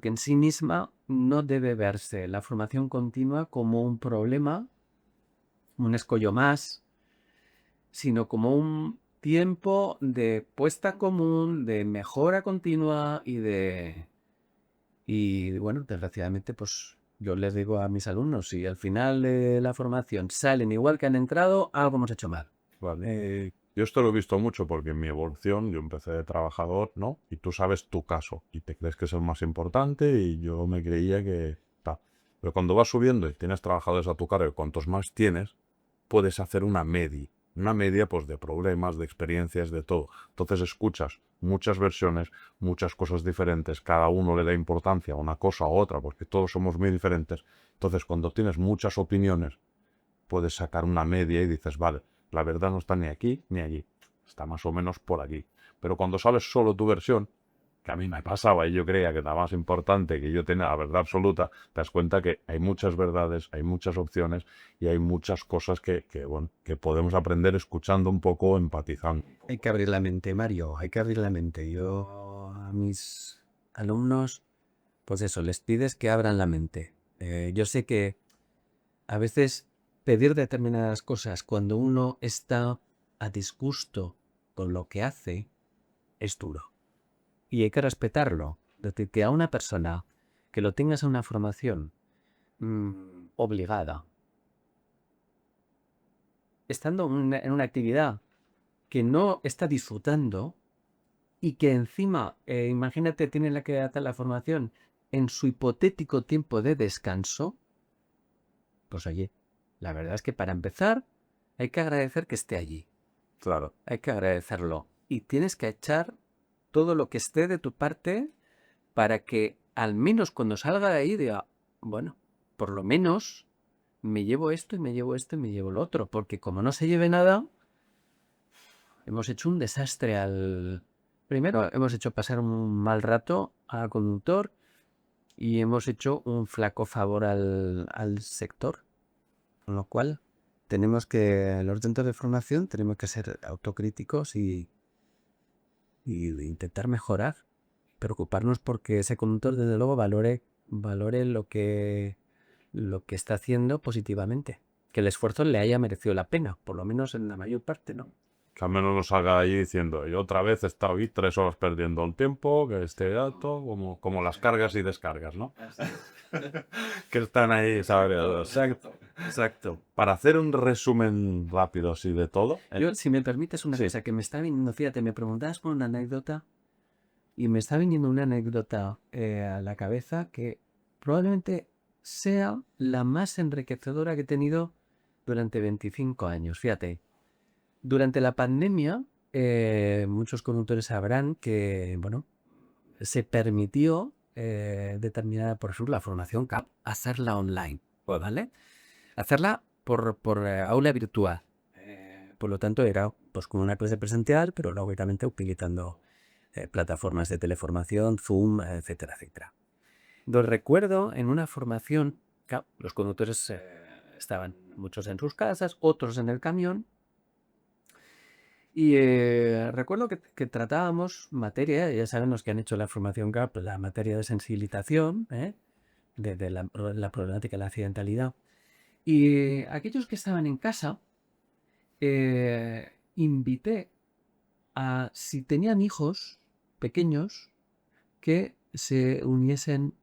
en sí misma no debe verse la formación continua como un problema, un escollo más, sino como un tiempo de puesta común, de mejora continua y bueno, desgraciadamente, pues yo les digo a mis alumnos, si al final de la formación salen igual que han entrado, algo hemos hecho mal. Vale. Yo esto lo he visto mucho porque en mi evolución yo empecé de trabajador, ¿no? Y tú sabes tu caso y te crees que es el más importante y yo me creía que... Pero cuando vas subiendo y tienes trabajadores a tu cargo y cuantos más tienes, puedes hacer una media pues de problemas, de experiencias, de todo. Entonces escuchas muchas versiones, muchas cosas diferentes, cada uno le da importancia a una cosa u otra porque todos somos muy diferentes. Entonces cuando tienes muchas opiniones, puedes sacar una media y dices, vale, la verdad no está ni aquí ni allí, está más o menos por aquí. Pero cuando sabes solo tu versión, que a mí me pasaba y yo creía que era más importante que yo tenía la verdad absoluta, te das cuenta que hay muchas verdades, hay muchas opciones y hay muchas cosas bueno, que podemos aprender escuchando un poco, empatizando. Hay que abrir la mente, Mario, hay que abrir la mente. Yo a mis alumnos, pues eso, les pides que abran la mente. Yo sé que a veces pedir determinadas cosas cuando uno está a disgusto con lo que hace es duro. Y hay que respetarlo. Es decir, que a una persona que lo tengas en una formación obligada, estando en una actividad que no está disfrutando y que encima, imagínate, tiene la que hacer la formación en su hipotético tiempo de descanso, pues oye, la verdad es que para empezar hay que agradecer que esté allí. Claro. Hay que agradecerlo. Y tienes que echar todo lo que esté de tu parte para que al menos cuando salga de ahí diga, bueno, por lo menos me llevo esto y me llevo esto y me llevo lo otro, porque como no se lleve nada, hemos hecho un desastre al... Primero, hemos hecho pasar un mal rato al conductor y hemos hecho un flaco favor al sector, con lo cual tenemos que, los centros de formación, tenemos que ser autocríticos y intentar mejorar, preocuparnos porque ese conductor, desde luego, valore lo que está haciendo positivamente, que el esfuerzo le haya merecido la pena, por lo menos en la mayor parte, ¿no? Que al menos no salga de allí diciendo, y otra vez he estado ahí 3 horas perdiendo el tiempo, que este dato, como las cargas y descargas, ¿no? Que están ahí, ¿sabes? Exacto, exacto. Para hacer un resumen rápido así de todo. Yo, si me permites una Sí. cosa que me está viniendo, fíjate, me preguntabas por una anécdota y me está viniendo una anécdota a la cabeza que probablemente sea la más enriquecedora que he tenido durante 25 años. Fíjate, durante la pandemia, muchos conductores sabrán que, bueno, se permitió determinada, por ejemplo, la formación CAP, hacerla online, ¿vale? Hacerla por aula virtual. Por lo tanto, era pues como una clase presencial, pero lógicamente utilizando plataformas de teleformación, Zoom, etcétera, etcétera. Lo recuerdo en una formación, claro, los conductores estaban muchos en sus casas, otros en el camión, y recuerdo que tratábamos materia, ya saben los que han hecho la formación CAP, la materia de sensibilización, de la problemática de la accidentalidad. Y aquellos que estaban en casa, invité a, si tenían hijos pequeños, que se uniesen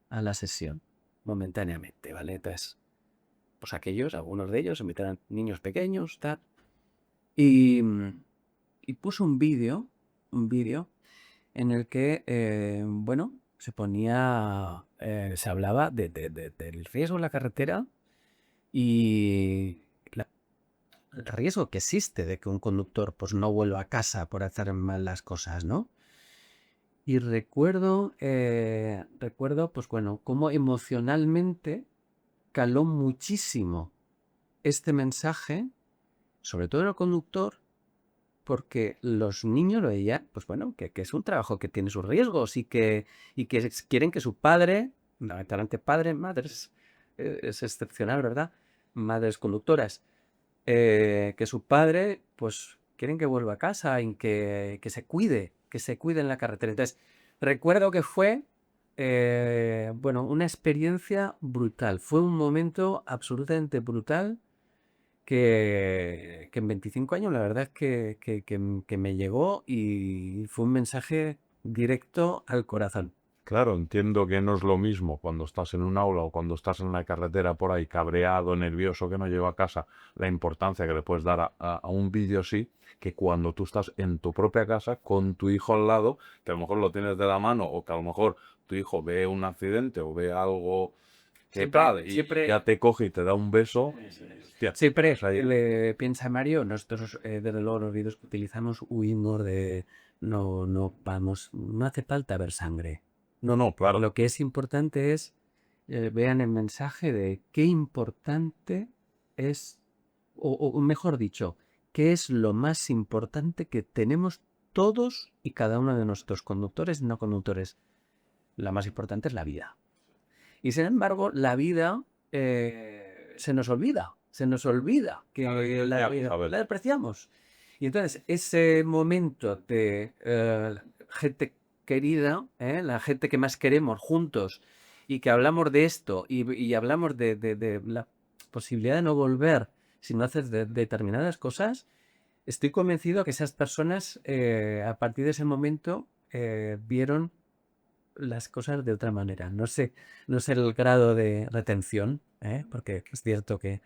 a la sesión momentáneamente, ¿vale? Entonces, pues algunos de ellos, invitaron niños pequeños, tal, y, y puso un vídeo en el que, bueno, se hablaba del riesgo en la carretera y el riesgo que existe de que un conductor pues no vuelva a casa por hacer mal las cosas, ¿no? Y recuerdo, pues bueno, cómo emocionalmente caló muchísimo este mensaje, sobre todo en el conductor, porque los niños lo veían, pues bueno, que es un trabajo que tiene sus riesgos y que quieren que su padre, fundamentalmente padre, madres, es excepcional, ¿verdad? Madres conductoras, que su padre, pues quieren que vuelva a casa y que se cuide en la carretera. Entonces, recuerdo que fue, bueno, una experiencia brutal. Fue un momento absolutamente brutal que en 25 años la verdad es que me llegó y fue un mensaje directo al corazón. Claro, entiendo que no es lo mismo cuando estás en un aula o cuando estás en la carretera por ahí cabreado, nervioso, que no llego a casa, la importancia que le puedes dar a un vídeo así, que cuando tú estás en tu propia casa con tu hijo al lado, que a lo mejor lo tienes de la mano o que a lo mejor tu hijo ve un accidente o ve algo que tal y ya te coge y te da un beso. Hostia, Siempre pues ahí- piensa Mario, nosotros desde luego los vídeos que utilizamos huimos de, no vamos, no hace falta ver sangre. No, claro. Lo que es importante es, vean el mensaje de qué importante es, o mejor dicho, qué es lo más importante que tenemos todos y cada uno de nuestros conductores y no conductores. La más importante es la vida. Y sin embargo, la vida se nos olvida que la despreciamos. Y entonces, ese momento de gente querida, la gente que más queremos juntos, y que hablamos de esto, y hablamos de la posibilidad de no volver si no haces determinadas cosas, estoy convencido que esas personas, a partir de ese momento, vieron las cosas de otra manera. No sé el grado de retención, porque es cierto que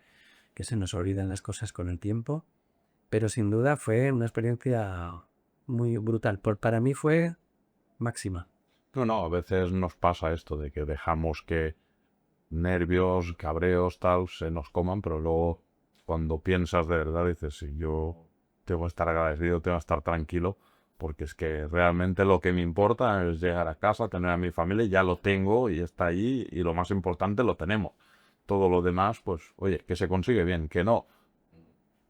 se nos olvidan las cosas con el tiempo, pero sin duda fue una experiencia muy brutal. Para mí fue máxima. No, a veces nos pasa esto de que dejamos que nervios, cabreos, tal, se nos coman, pero luego cuando piensas de verdad dices, sí, yo tengo que estar agradecido, tengo que estar tranquilo, porque es que realmente lo que me importa es llegar a casa, tener a mi familia, ya lo tengo y está ahí, y lo más importante lo tenemos. todo lo demás, pues, oye, que se consigue bien, que no,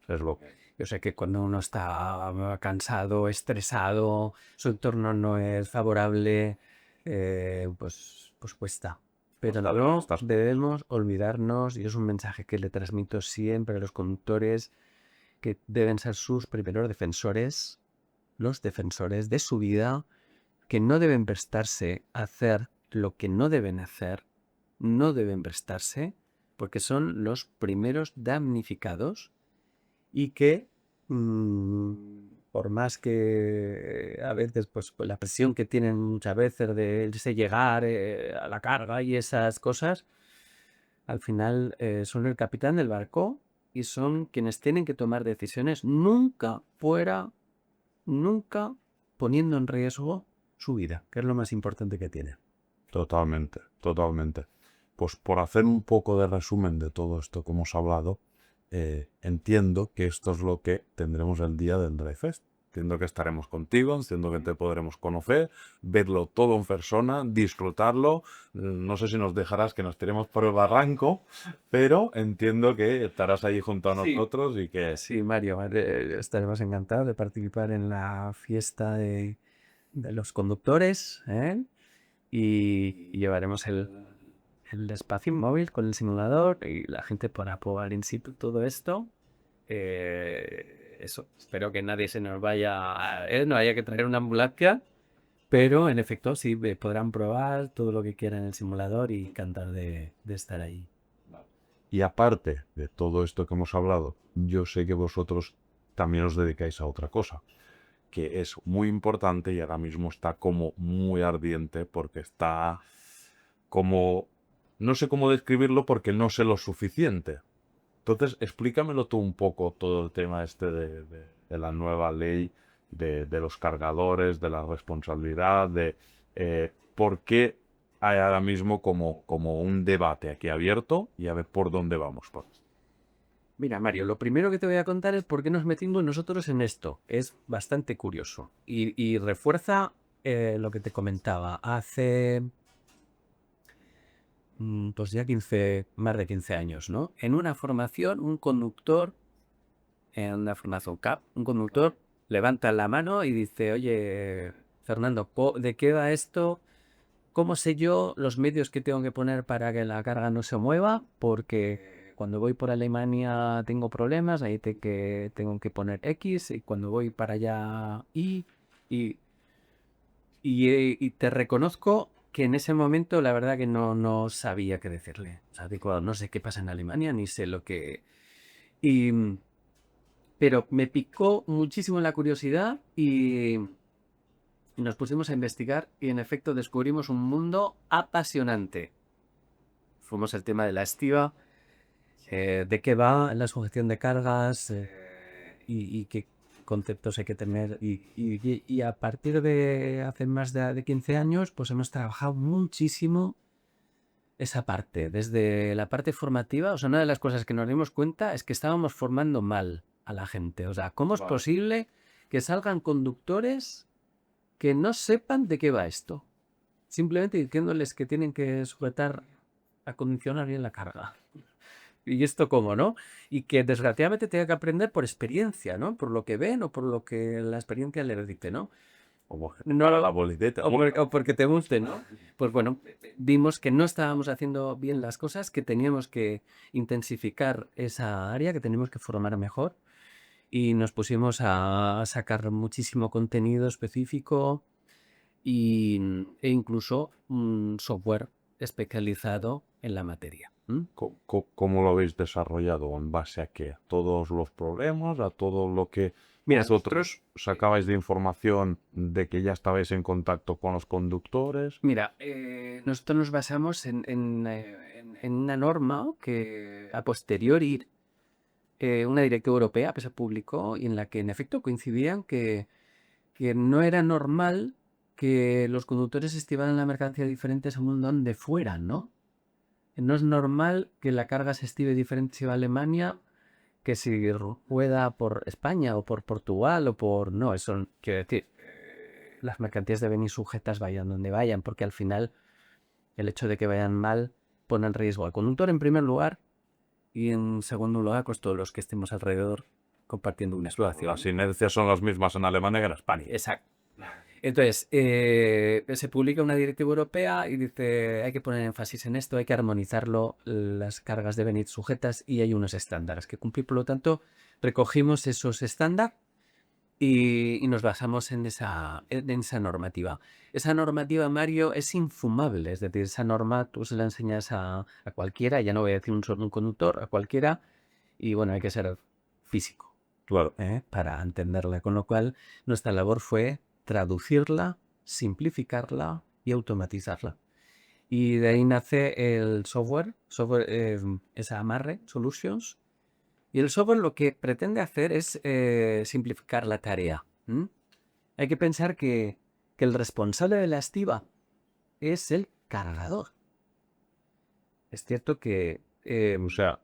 es lo que... Yo sé que cuando uno está cansado, estresado, su entorno no es favorable, pues cuesta. Pero no debemos olvidarnos, y es un mensaje que le transmito siempre a los conductores, que deben ser sus primeros defensores, los defensores de su vida, que no deben prestarse a hacer lo que no deben hacer, no deben prestarse, porque son los primeros damnificados y que por más que a veces pues la presión que tienen muchas veces de ese llegar a la carga y esas cosas, al final son el capitán del barco y son quienes tienen que tomar decisiones nunca poniendo en riesgo su vida, que es lo más importante que tiene. Totalmente, totalmente. Pues por hacer un poco de resumen de todo esto que hemos hablado, entiendo que esto es lo que tendremos el día del Drive Fest. Entiendo que estaremos contigo, entiendo que te podremos conocer, verlo todo en persona, disfrutarlo. No sé si nos dejarás que nos tiremos por el barranco, pero entiendo que estarás ahí junto a nosotros y que... Sí, Mario, estaremos encantados de participar en la fiesta de los conductores, ¿eh? Y llevaremos el espacio móvil con el simulador y la gente podrá probar in situ todo esto. Eso, espero que nadie se nos vaya, no haya que traer una ambulancia, pero en efecto sí podrán probar todo lo que quieran en el simulador y encantar de estar ahí. Y aparte de todo esto que hemos hablado, yo sé que vosotros también os dedicáis a otra cosa, que es muy importante y ahora mismo está como muy ardiente porque está como... No sé cómo describirlo porque no sé lo suficiente. Entonces, explícamelo tú un poco, todo el tema este de la nueva ley, de los cargadores, de la responsabilidad, de por qué hay ahora mismo como un debate aquí abierto y a ver por dónde vamos. Pues. Mira, Mario, lo primero que te voy a contar es por qué nos metimos nosotros en esto. Es bastante curioso y refuerza lo que te comentaba. Hace pues ya más de 15 años, ¿no? En una formación, en una formación CAP, un conductor levanta la mano y dice, oye, Fernando, ¿de qué va esto? ¿Cómo sé yo los medios que tengo que poner para que la carga no se mueva? Porque cuando voy por Alemania tengo problemas, ahí que tengo que poner X, y cuando voy para allá y, y te reconozco que en ese momento la verdad que no sabía qué decirle. O sea, digo, no sé qué pasa en Alemania, ni sé lo que... Y, pero me picó muchísimo la curiosidad y nos pusimos a investigar y en efecto descubrimos un mundo apasionante. Fuimos el tema de la estiva, de qué va la sujeción de cargas y qué conceptos hay que tener. Y a partir de hace más de 15 años, pues hemos trabajado muchísimo esa parte, desde la parte formativa. O sea, una de las cosas que nos dimos cuenta es que estábamos formando mal a la gente. O sea, ¿cómo es posible que salgan conductores que no sepan de qué va esto? Simplemente diciéndoles que tienen que sujetar, acondicionar bien la carga. ¿Y esto cómo, no? Y que desgraciadamente tenga que aprender por experiencia, ¿no? Por lo que ven o por lo que la experiencia les dice, ¿no? Como No, la bolideta. o porque te guste, ¿no? Pues bueno, vimos que no estábamos haciendo bien las cosas, que teníamos que intensificar esa área, que teníamos que formar mejor y nos pusimos a sacar muchísimo contenido específico e incluso un software especializado en la materia. ¿Cómo lo habéis desarrollado? ¿En base a qué? ¿A todos los problemas? ¿A todo lo que Mira, vosotros sacabais de información de que ya estabais en contacto con los conductores? Mira, nosotros nos basamos en una norma que a posteriori una directiva europea se publicó y en la que en efecto coincidían que no era normal que los conductores estimaran la mercancía diferente según donde fueran, ¿no? No es normal que la carga se estime diferente si va a Alemania que si rueda por España o por Portugal o por... No, eso quiero decir, las mercancías deben ir sujetas vayan donde vayan, porque al final el hecho de que vayan mal pone en riesgo al conductor en primer lugar y en segundo lugar pues todos los que estemos alrededor compartiendo una situación. Las inercias son las mismas en Alemania que en España. Exacto. Entonces, se publica una directiva europea y dice hay que poner énfasis en esto, hay que armonizarlo, las cargas deben ir sujetas y hay unos estándares que cumplir. Por lo tanto, recogimos esos estándares y nos basamos en esa normativa. Esa normativa, Mario, es infumable. Es decir, esa norma tú se la enseñas a cualquiera, ya no voy a decir un conductor, a cualquiera, y bueno, hay que ser físico Claro. para entenderla. Con lo cual, nuestra labor fue traducirla, simplificarla y automatizarla. Y de ahí nace el software es Amarre Solutions. Y el software lo que pretende hacer es simplificar la tarea. Hay que pensar que el responsable de la estiba es el cargador. Es cierto que... O sea,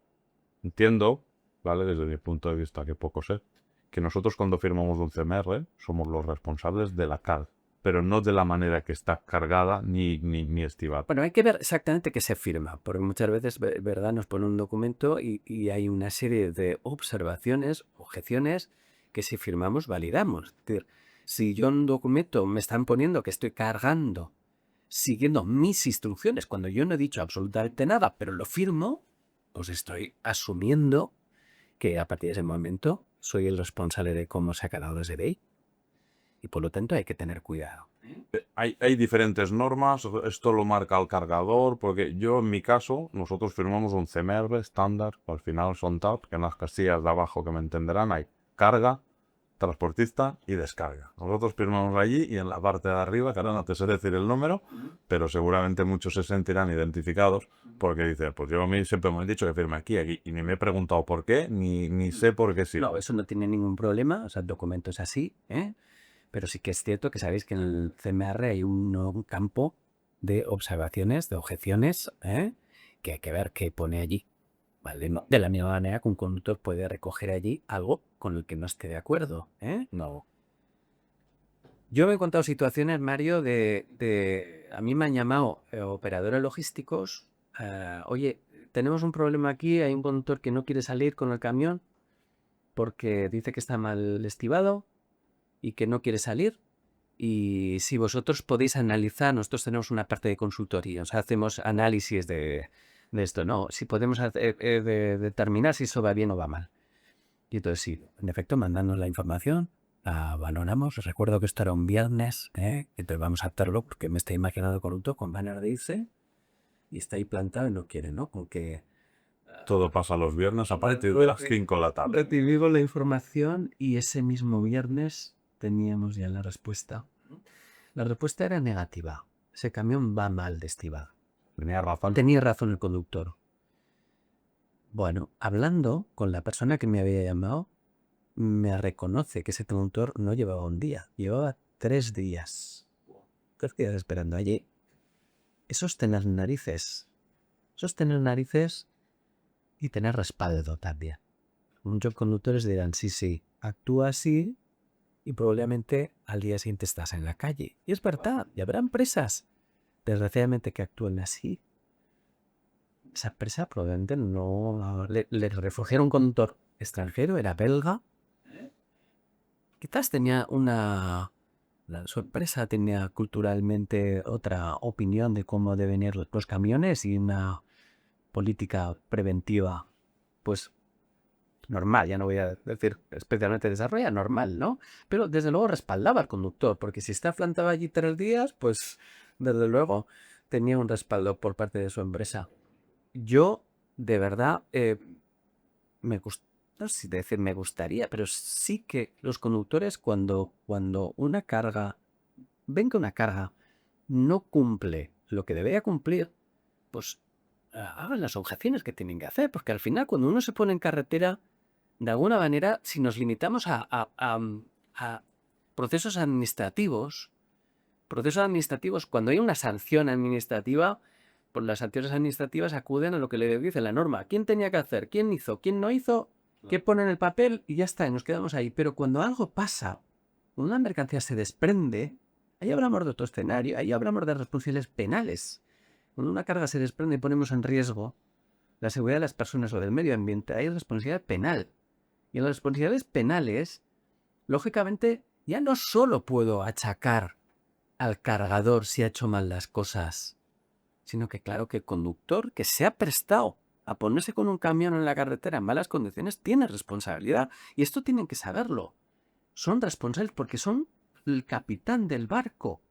entiendo, ¿vale? Desde mi punto de vista, que poco sé, que nosotros cuando firmamos un CMR somos los responsables de la carga, pero no de la manera que está cargada ni estibada. Bueno, hay que ver exactamente qué se firma, porque muchas veces, ¿verdad?, nos pone un documento y hay una serie de observaciones, objeciones, que si firmamos validamos. Es decir, si yo en un documento me están poniendo que estoy cargando siguiendo mis instrucciones, cuando yo no he dicho absolutamente nada, pero lo firmo, pues estoy asumiendo que a partir de ese momento soy el responsable de cómo se ha quedado ese DI. Y por lo tanto hay que tener cuidado. Hay diferentes normas, esto lo marca el cargador, porque yo en mi caso, nosotros firmamos un CMR estándar, al final son TAP, que en las casillas de abajo que me entenderán hay carga, transportista y descarga. Nosotros firmamos allí y en la parte de arriba, que ahora no te sé decir el número, pero seguramente muchos se sentirán identificados porque dicen, pues yo a mí siempre me han dicho que firme aquí, y ni me he preguntado por qué, ni sé por qué sí. No, eso no tiene ningún problema, o sea, el documento es así, pero sí que es cierto que sabéis que en el CMR hay un campo de observaciones, de objeciones, que hay que ver qué pone allí. ¿Vale? No, de la misma manera que un conductor puede recoger allí algo con el que no esté de acuerdo. No. Yo me he encontrado situaciones, Mario, a mí me han llamado operadores logísticos. Oye, tenemos un problema aquí, hay un conductor que no quiere salir con el camión porque dice que está mal estibado y que no quiere salir. Y si vosotros podéis analizar, nosotros tenemos una parte de consultoría, o sea, hacemos análisis de esto, ¿no? Si podemos determinar si eso va bien o va mal. Y entonces sí, en efecto, mandándonos la información, la valoramos. Recuerdo que esto era un viernes, entonces vamos a hacerlo porque me está imaginando corrupto con banner de irse y está ahí plantado y no quiere, ¿no? Con que... Todo pasa los viernes a partir de las 5 de la tarde. Recibimos la información y ese mismo viernes teníamos ya la respuesta. La respuesta era negativa. Ese camión va mal de estibado. Tenía razón el conductor. Bueno, hablando con la persona que me había llamado, me reconoce que ese conductor no llevaba un día, llevaba 3 días. 3 días esperando allí. Eso es tener narices. Eso es tener narices y tener respaldo también. Muchos conductores dirán, sí, actúa así y probablemente al día siguiente estás en la calle. Y es verdad, y habrá empresas, desgraciadamente, que actúen así. Esa empresa probablemente no... Le refugiaron un conductor extranjero, era belga. Quizás tenía su empresa tenía culturalmente otra opinión de cómo deben ir los camiones y una política preventiva, pues normal, ya no voy a decir especialmente desarrollada, normal, ¿no? Pero desde luego respaldaba al conductor, porque si está plantado allí 3 días, pues desde luego tenía un respaldo por parte de su empresa. Yo, de verdad, no sé si decir me gustaría, pero sí que los conductores cuando una carga, ven que una carga no cumple lo que debería cumplir, pues hagan las objeciones que tienen que hacer, porque al final cuando uno se pone en carretera, de alguna manera, si nos limitamos a procesos administrativos, cuando hay una sanción administrativa, pues las sanciones administrativas acuden a lo que le dice la norma. ¿Quién tenía que hacer? ¿Quién hizo? ¿Quién no hizo? ¿Qué pone en el papel? Y ya está, y nos quedamos ahí. Pero cuando algo pasa, cuando una mercancía se desprende, ahí hablamos de otro escenario, ahí hablamos de responsabilidades penales. Cuando una carga se desprende y ponemos en riesgo la seguridad de las personas o del medio ambiente, hay responsabilidad penal. Y en las responsabilidades penales, lógicamente, ya no solo puedo achacar al cargador si ha hecho mal las cosas, sino que claro que el conductor que se ha prestado a ponerse con un camión en la carretera en malas condiciones tiene responsabilidad. Y esto tienen que saberlo. Son responsables porque son el capitán del barco.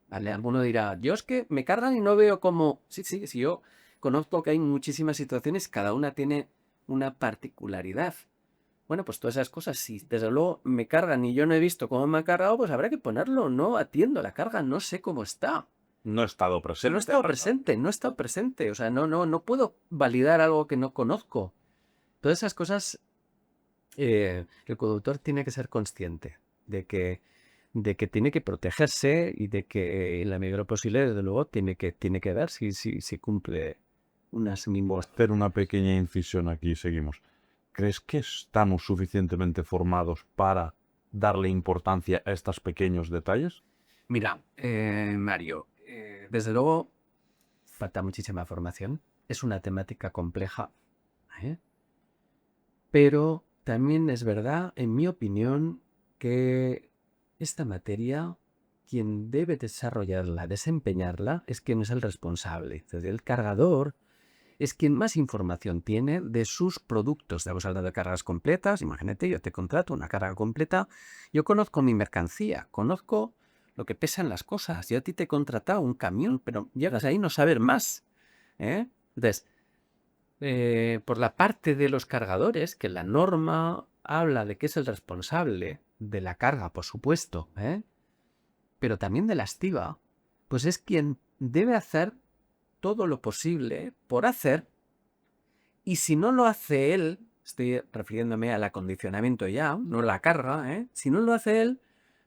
¿Vale? Alguno dirá, yo es que me cargan y no veo cómo... Sí, yo conozco que hay muchísimas situaciones, cada una tiene una particularidad. Bueno, pues todas esas cosas, si desde luego me cargan y yo no he visto cómo me ha cargado, pues habrá que ponerlo. No atiendo la carga, no sé cómo está. No he estado presente. No he estado presente, no he estado presente. O sea, no puedo validar algo que no conozco. Todas esas cosas, el conductor tiene que ser consciente de que tiene que protegerse y de que en la medida de lo posible, desde luego, tiene que ver si cumple unas Voy a mínimas. hacer una pequeña incisión aquí y seguimos. ¿Crees que estamos suficientemente formados para darle importancia a estos pequeños detalles? Mira, Mario, desde luego falta muchísima formación. Es una temática compleja, ¿eh? Pero también es verdad, en mi opinión, que esta materia, quien debe desarrollarla, desempeñarla, es quien es el responsable. Entonces, el cargador es quien más información tiene de sus productos. Estamos hablando de cargas completas. Imagínate, yo te contrato una carga completa. Yo conozco mi mercancía, conozco lo que pesan las cosas. Yo a ti te he contratado un camión, pero llegas ahí no saber más, ¿eh? Entonces, por la parte de los cargadores, que la norma habla de que es el responsable de la carga, por supuesto, ¿eh? Pero también de la estiba, pues es quien debe hacer todo lo posible por hacer, y si no lo hace él, estoy refiriéndome al acondicionamiento ya, no la carga, ¿eh? Si no lo hace él,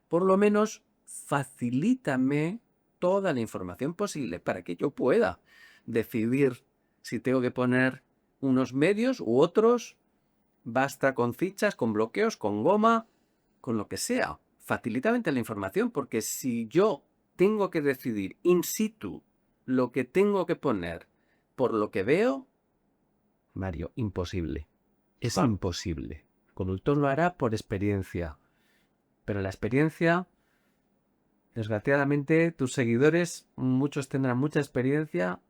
por lo menos facilítame toda la información posible para que yo pueda decidir si tengo que poner unos medios u otros. Basta con fichas, con bloqueos, con goma, con lo que sea. Facilítame la información, porque si yo tengo que decidir in situ lo que tengo que poner por lo que veo, Mario, imposible. Es Claro. imposible. El conductor lo hará por experiencia, pero la experiencia, desgraciadamente, tus seguidores, muchos tendrán mucha experiencia,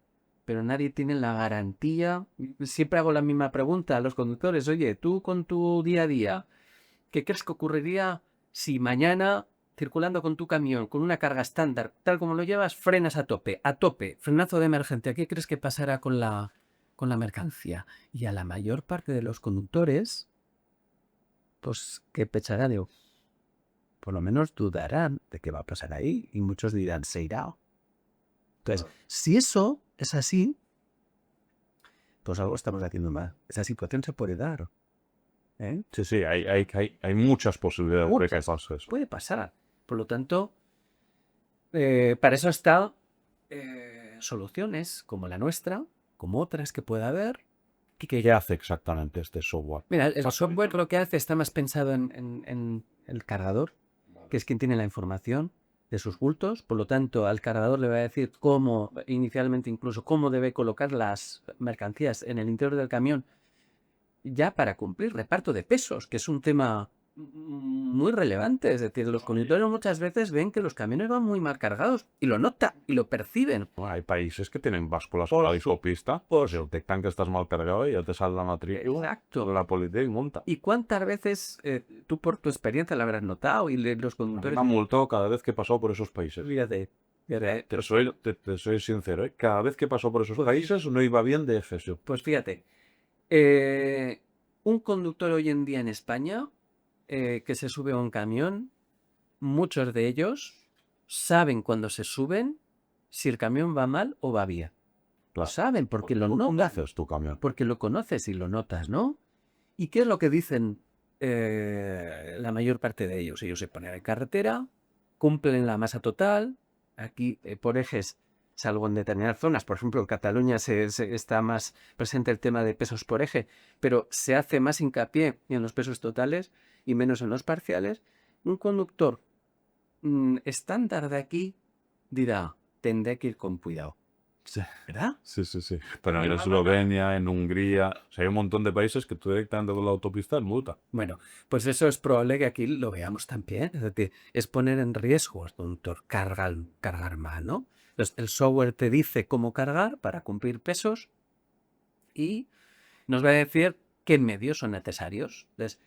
pero nadie tiene la garantía. Siempre hago la misma pregunta a los conductores. Oye, tú con tu día a día, ¿qué crees que ocurriría si mañana, circulando con tu camión, con una carga estándar, tal como lo llevas, frenas a tope, frenazo de emergencia? ¿Qué crees que pasará con la mercancía? Y a la mayor parte de los conductores, pues, ¿qué pensarán? Digo, por lo menos dudarán de qué va a pasar ahí, y muchos dirán, se irá. Entonces, si eso es así, pues algo estamos haciendo mal. Esa situación se puede dar, ¿eh? Sí, hay muchas posibilidades de que Muchas. pase eso. Puede pasar. Por lo tanto, para eso están soluciones como la nuestra, como otras que pueda haber. ¿Qué hace exactamente este software? Mira, el software lo que hace está más pensado en el cargador, que es quien tiene la información de sus bultos. Por lo tanto, al cargador le va a decir cómo, inicialmente incluso, cómo debe colocar las mercancías en el interior del camión, ya para cumplir reparto de pesos, que es un tema muy relevante. Es decir, los conductores muchas veces ven que los camiones van muy mal cargados y lo notan y lo perciben. Bueno, hay países que tienen básculas por la autopista, pues detectan que estás mal cargado y ya te sale la matrícula Exacto. de la policía y multa. ¿Y cuántas veces tú por tu experiencia lo habrás notado y los conductores? Me han multado cada vez que pasó por esos países. Fíjate, Te soy sincero, ¿eh? Cada vez que pasó por esos países no iba bien de efecto. pues fíjate, un conductor hoy en día en España que se sube a un camión, muchos de ellos saben cuando se suben si el camión va mal o va bien. Lo Claro. saben porque lo ¿Dónde notan, haces tu camión? porque lo conoces y lo notas, ¿no? ¿Y qué es lo que dicen la mayor parte de ellos? Ellos se ponen en carretera, cumplen la masa total. Aquí por ejes, salvo en determinadas zonas, por ejemplo en Cataluña está más presente el tema de pesos por eje, pero se hace más hincapié en los pesos totales y menos en los parciales. Un conductor estándar de aquí dirá, tendré que ir con cuidado. Sí. ¿verdad? Sí, sí, sí. Pero en Eslovenia, en Hungría, o sea, hay un montón de países que tú directamente con la autopista es multa. Bueno, pues eso es probable que aquí lo veamos también. Es decir, es poner en riesgo al conductor cargar mal, ¿no? Entonces, el software te dice cómo cargar para cumplir pesos y nos va a decir qué medios son necesarios. Entonces,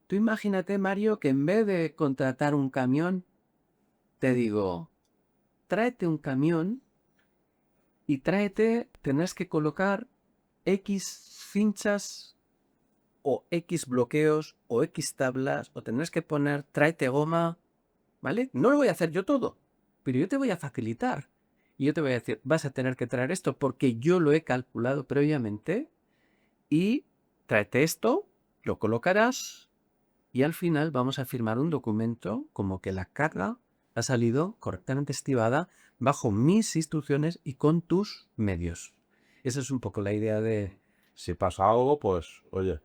tú imagínate, Mario, que en vez de contratar un camión, te digo, tráete un camión y tendrás que colocar X cinchas o X bloqueos o X tablas o tendrás que poner tráete goma, ¿vale? No lo voy a hacer yo todo, pero yo te voy a facilitar. Y yo te voy a decir, vas a tener que traer esto porque yo lo he calculado previamente y tráete esto, lo colocarás y al final vamos a firmar un documento como que la carga ha salido correctamente estimada bajo mis instrucciones y con tus medios. Esa es un poco la idea de... Si pasa algo, pues, oye,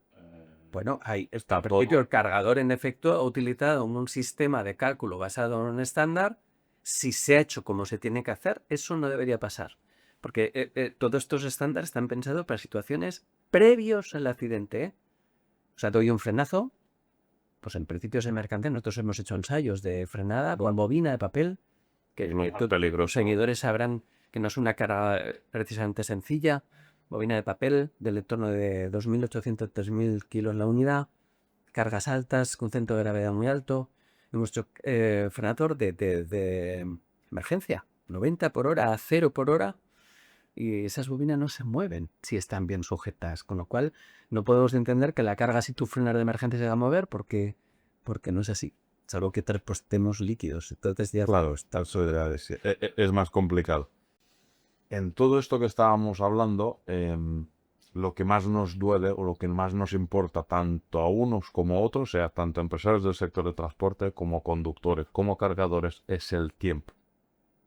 Bueno, hay, está al principio todo. el cargador en efecto ha utilizado un sistema de cálculo basado en un estándar. Si se ha hecho como se tiene que hacer, eso no debería pasar. Porque todos estos estándares están pensados para situaciones previos al accidente, ¿eh? O sea, doy un frenazo, pues en principio es mercante. Nosotros hemos hecho ensayos de frenada con bobina de papel, que Es muy los peligroso. seguidores sabrán que no es una carga precisamente sencilla. Bobina de papel del entorno de 2.800-3.000 kilos la unidad, cargas altas, con centro de gravedad muy alto. Hemos hecho frenador de emergencia, 90 por hora a 0 por hora, y esas bobinas no se mueven si están bien sujetas, con lo cual no podemos entender que la carga si tú frenas de emergencia se va a mover porque no es así, salvo que transportemos líquidos. Entonces ya... Claro, es más complicado. En todo esto que estábamos hablando, lo que más nos duele o lo que más nos importa tanto a unos como a otros, sea tanto empresarios del sector de transporte como conductores, como cargadores, es el tiempo.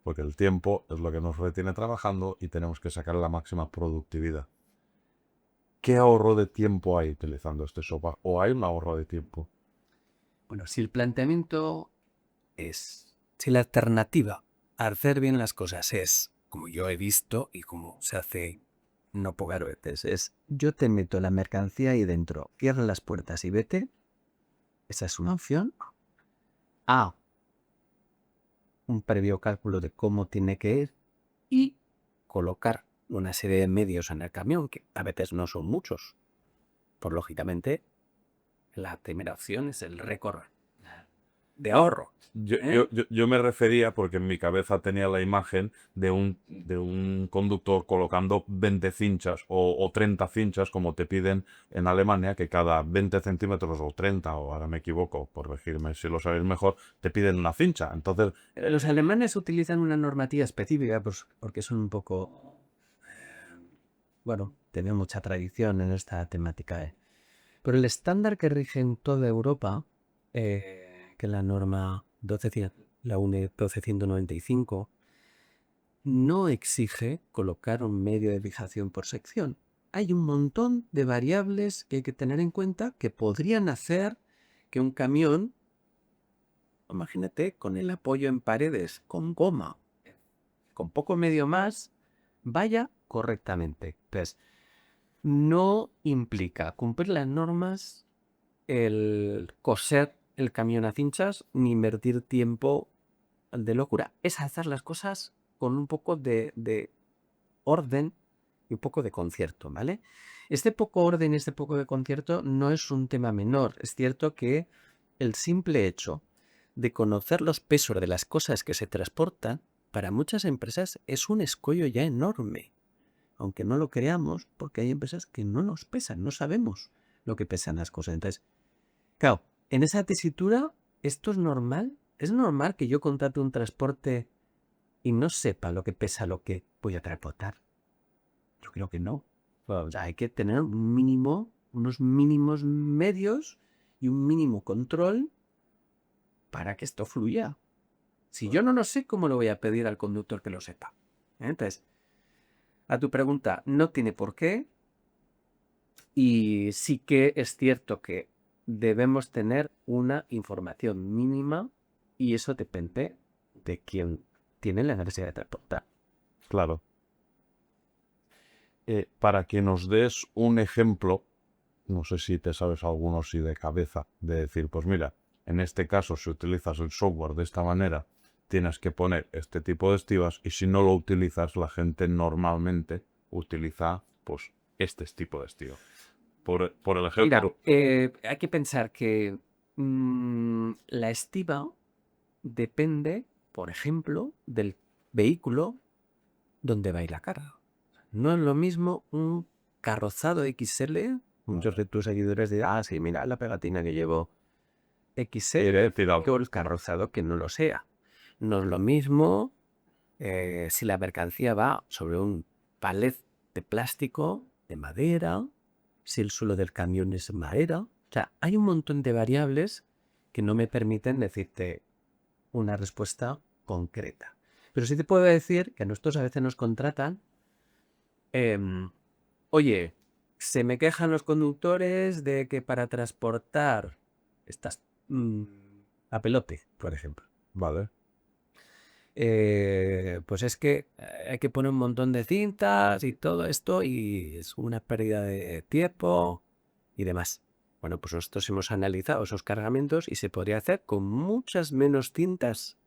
Porque el tiempo es lo que nos retiene trabajando y tenemos que sacar la máxima productividad. ¿Qué ahorro de tiempo hay utilizando este software? ¿O hay un ahorro de tiempo? Bueno, si el planteamiento es, si la alternativa a hacer bien las cosas es, como yo he visto y como se hace no pocas veces, es yo te meto la mercancía ahí dentro, cierra las puertas y vete, esa es una opción. A, un previo cálculo de cómo tiene que ir y colocar una serie de medios en el camión, que a veces no son muchos. Por lógicamente, la primera opción es el récord de ahorro. Yo me refería porque en mi cabeza tenía la imagen de un conductor colocando 20 cinchas o 30 cinchas, como te piden en Alemania, que cada 20 centímetros o 30, o ahora me equivoco, por corregirme si lo sabéis mejor, te piden una cincha. Entonces, Los alemanes utilizan una normativa específica pues, porque son un poco, bueno, tienen mucha tradición en esta temática. Pero el estándar que rige en toda Europa, que es la norma 12, la UNE 1295, no exige colocar un medio de fijación por sección. Hay un montón de variables que hay que tener en cuenta que podrían hacer que un camión, imagínate, con el apoyo en paredes, con goma, con poco medio más, vaya correctamente. Entonces, no implica cumplir las normas el coser el camión a cinchas ni invertir tiempo de locura. Es hacer las cosas con un poco de orden y un poco de concierto, ¿vale? Este poco orden y este poco de concierto no es un tema menor. Es cierto que el simple hecho de conocer los pesos de las cosas que se transportan para muchas empresas es un escollo ya enorme. Aunque no lo creamos, porque hay empresas que no nos pesan, no sabemos lo que pesan las cosas. Entonces, claro, en esa tesitura, ¿esto es normal? ¿Es normal que yo contrate un transporte y no sepa lo que pesa lo que voy a transportar? Yo creo que no. O sea, hay que tener un mínimo, unos mínimos medios y un mínimo control para que esto fluya. Si yo no lo sé, ¿cómo lo voy a pedir al conductor que lo sepa? Entonces, a tu pregunta, no tiene por qué. Y sí que es cierto que debemos tener una información mínima y eso depende de quién tiene la necesidad de transportar. claro. para que nos des un ejemplo, no sé si te sabes alguno así de cabeza, de decir, pues mira, en este caso, si utilizas el software de esta manera, tienes que poner este tipo de estivas, y si no lo utilizas, la gente normalmente utiliza pues este tipo de estiva. Por el Mira, ejemplo, hay que pensar que la estiba depende, por ejemplo, del vehículo donde va a ir la carga. No es lo mismo un carrozado XL. Muchos de tus seguidores dirán, sí, mira la pegatina que llevo XL, quiere decir que algo. el carrozado que no lo sea. No es lo mismo si la mercancía va sobre un palet de plástico, de madera, si el suelo del camión es madera. O sea, hay un montón de variables que no me permiten decirte una respuesta concreta. Pero sí te puedo decir que a nosotros a veces nos contratan, oye, se me quejan los conductores de que para transportar estas papelote, por ejemplo, Vale. pues es que hay que poner un montón de cintas y todo esto y es una pérdida de tiempo y demás. Bueno, pues nosotros hemos analizado esos cargamentos y se podría hacer con muchas menos cintas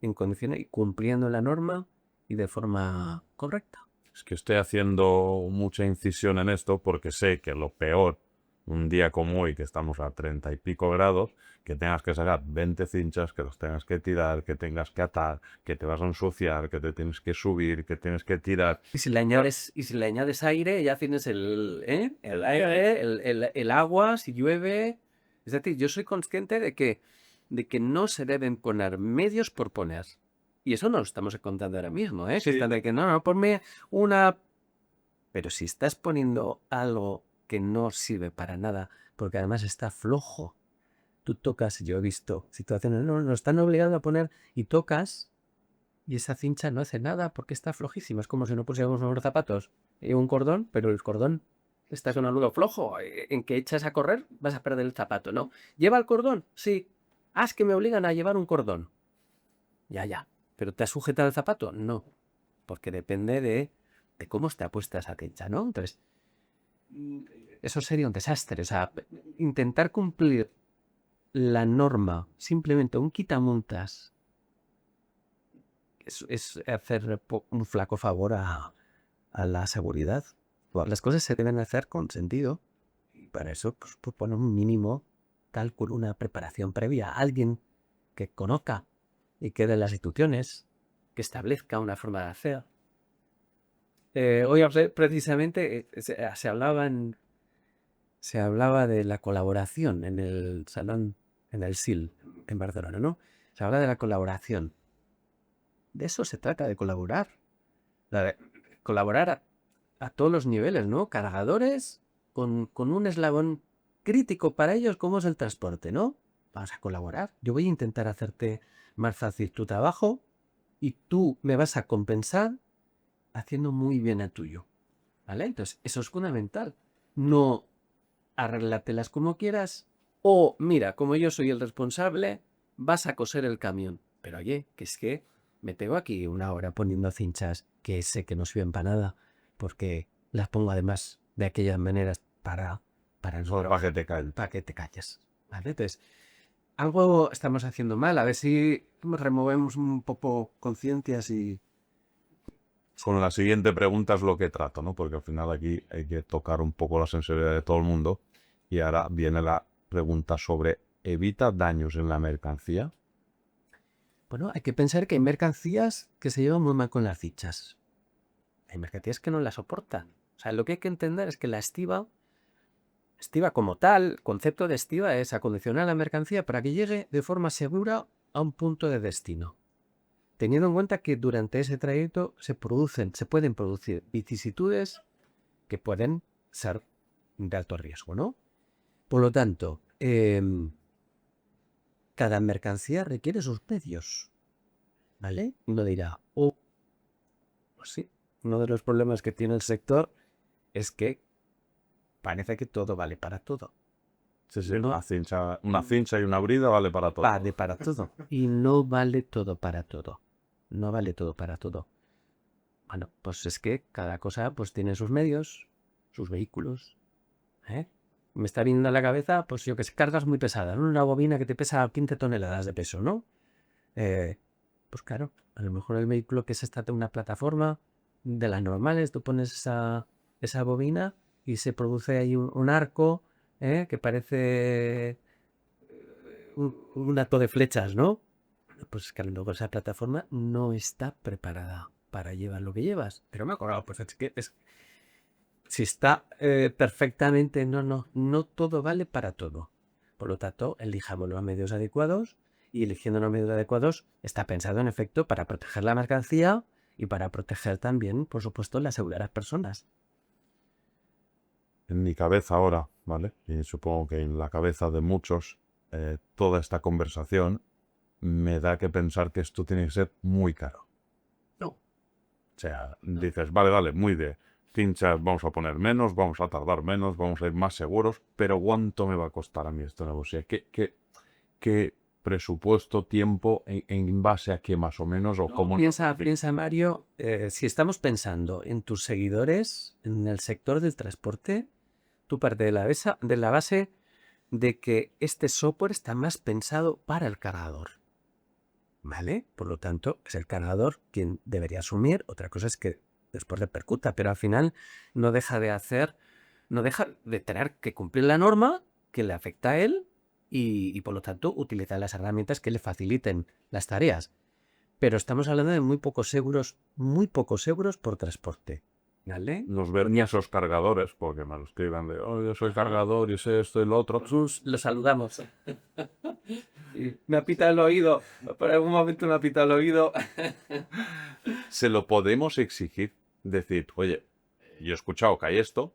en condiciones y cumpliendo la norma y de forma correcta. Es que estoy haciendo mucha incisión en esto porque sé que lo peor, un día como hoy, que estamos a 30 y pico grados, que tengas que sacar 20 cinchas, que los tengas que tirar, que tengas que atar, que te vas a ensuciar, que te tienes que subir, que tienes que tirar. Y si le añades aire, ya tienes el aire, el agua, si llueve. Es decir, yo soy consciente de que no se deben poner medios por poner. Y eso no lo estamos contando ahora mismo, ¿eh? Sí. Que están de que no, ponme una. Pero si estás poniendo algo que no sirve para nada, porque además está flojo, tú tocas, yo he visto situaciones, no, nos están obligando a poner y tocas. Y esa cincha no hace nada porque está flojísima. Es como si no pusiéramos unos zapatos y un cordón, pero el cordón está con un nudo flojo. En que echas a correr vas a perder el zapato, ¿no? ¿Lleva el cordón? Sí. Ah, es que me obligan a llevar un cordón. Ya. ¿Pero te has sujetado el zapato? No. Porque depende de cómo está puesta esa cincha, ¿no? Entonces, eso sería un desastre. O sea, intentar cumplir la norma, simplemente un quitamontas, es hacer un flaco favor a la seguridad. Las cosas se deben hacer con sentido y para eso pues poner un mínimo cálculo, una preparación previa. Alguien que conozca y que de las instituciones, que establezca una forma de hacer. Hoy precisamente se hablaba de la colaboración en el salón, en el SIL, en Barcelona, ¿no? Se habla de la colaboración. De eso se trata, de colaborar. De colaborar a todos los niveles, ¿no? Cargadores con un eslabón crítico para ellos como es el transporte, ¿no? Vamos a colaborar. Yo voy a intentar hacerte más fácil tu trabajo y tú me vas a compensar haciendo muy bien el tuyo, ¿vale? Entonces, eso es fundamental. No arréglatelas como quieras o, mira, como yo soy el responsable, vas a coser el camión. Pero oye, que es que me tengo aquí una hora poniendo cinchas que sé que no sirven para nada porque las pongo además de aquellas maneras para Para que te calles. para que te calles, ¿vale? Entonces, algo estamos haciendo mal. A ver si removemos un poco conciencias y... Con la siguiente pregunta es lo que trato, ¿no? Porque al final aquí hay que tocar un poco la sensibilidad de todo el mundo. Y ahora viene la pregunta sobre ¿evita daños en la mercancía? Bueno, hay que pensar que hay mercancías que se llevan muy mal con las fichas. Hay mercancías que no la soportan. O sea, lo que hay que entender es que la estiba como tal, el concepto de estiba es acondicionar la mercancía para que llegue de forma segura a un punto de destino. Teniendo en cuenta que durante ese trayecto se pueden producir vicisitudes que pueden ser de alto riesgo, ¿no? Por lo tanto, cada mercancía requiere sus medios, ¿vale? Uno dirá, pues sí, uno de los problemas que tiene el sector es que parece que todo vale para todo. Sí, No una cincha y una brida vale para todo. vale para todo. Y no vale todo para todo. No vale todo para todo. Bueno, pues es que cada cosa pues tiene sus medios, sus vehículos. ¿Eh? Me está viniendo a la cabeza, pues yo que sé, cargas muy pesadas, ¿no? Una bobina que te pesa 15 toneladas de peso, ¿no? Pues claro, a lo mejor el vehículo que es esta una plataforma de las normales, tú pones esa bobina y se produce ahí un arco que parece un arco de flechas, ¿no? Pues que luego esa plataforma no está preparada para llevar lo que llevas. Pero me he acordado, pues es que si está perfectamente, no todo vale para todo. Por lo tanto, elijamos los medios adecuados y eligiendo los medios adecuados está pensado en efecto para proteger la mercancía y para proteger también, por supuesto, la seguridad de las personas. En mi cabeza ahora, ¿vale? Y supongo que en la cabeza de muchos, toda esta conversación me da que pensar que esto tiene que ser muy caro. No. O sea, dices, vale, muy de cinchas, vamos a poner menos, vamos a tardar menos, vamos a ir más seguros, pero ¿cuánto me va a costar a mí esto nuevo? O sea, ¿qué presupuesto, tiempo, en base a qué más o menos, o cómo? Piensa, Mario, si estamos pensando en tus seguidores, en el sector del transporte, tú parte de la base de que este software está más pensado para el cargador. ¿Vale? Por lo tanto, es el cargador quien debería asumir. Otra cosa es que después repercuta, pero al final no deja de tener que cumplir la norma que le afecta a él y por lo tanto utilizar las herramientas que le faciliten las tareas. Pero estamos hablando de muy pocos seguros por transporte. ¿Vale? Nos ven esos cargadores, porque me lo escriban de, oh, yo soy cargador y sé esto y lo otro. Los saludamos. Me ha pitado el oído. Por algún momento me ha pitado el oído. Se lo podemos exigir. Decir, oye, yo he escuchado que hay esto,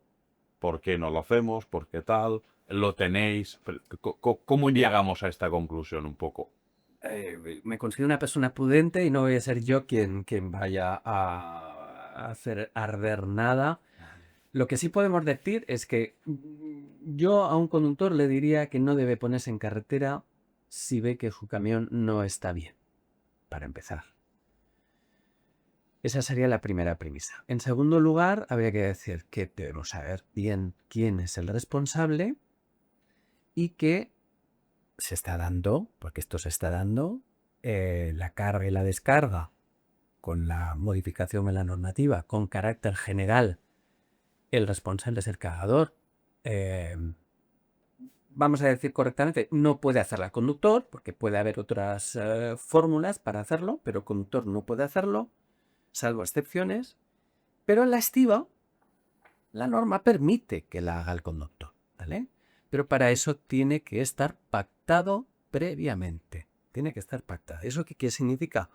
¿por qué no lo hacemos? ¿Por qué tal? ¿Lo tenéis? ¿Cómo llegamos a esta conclusión un poco? Me considero una persona prudente y no voy a ser yo quien vaya a hacer arder nada. Lo que sí podemos decir es que yo a un conductor le diría que no debe ponerse en carretera si ve que su camión no está bien, para empezar. Esa sería la primera premisa. En segundo lugar, habría que decir que debemos saber bien quién es el responsable y que se está dando, porque esto se está dando, la carga y la descarga con la modificación de la normativa con carácter general. El responsable es el cargador. Vamos a decir correctamente, no puede hacerla el conductor, porque puede haber otras fórmulas para hacerlo, pero el conductor no puede hacerlo, salvo excepciones. Pero en la estiba, la norma permite que la haga el conductor, ¿vale? Pero para eso tiene que estar pactado previamente. Tiene que estar pactado. ¿Eso qué significa?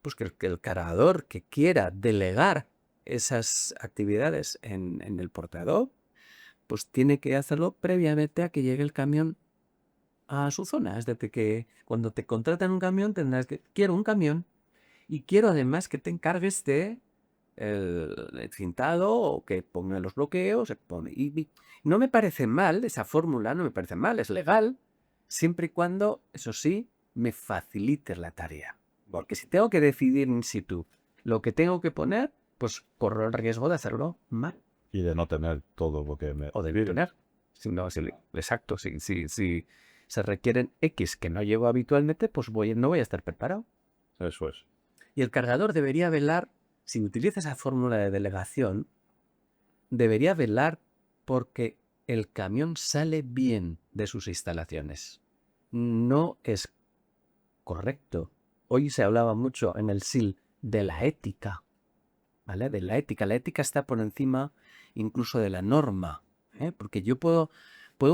Pues que el cargador que quiera delegar esas actividades en el portador, pues tiene que hacerlo previamente a que llegue el camión a su zona. Es decir, que cuando te contratan un camión tendrás que, quiero un camión y quiero además que te encargues de el cintado o que ponga los bloqueos. Y no me parece mal esa fórmula, no me parece mal, es legal, siempre y cuando, eso sí, me facilites la tarea. Porque si tengo que decidir in situ lo que tengo que poner, pues corro el riesgo de hacerlo mal. Y de no tener todo lo que me... O de no tener. Exacto, si se requieren X que no llevo habitualmente, pues no voy a estar preparado. Eso es. Y el cargador debería velar, si utiliza esa fórmula de delegación, debería velar porque el camión sale bien de sus instalaciones. No es correcto. Hoy se hablaba mucho en el SIL de la ética, ¿vale? De la ética. La ética está por encima incluso de la norma, ¿eh? Porque yo puedo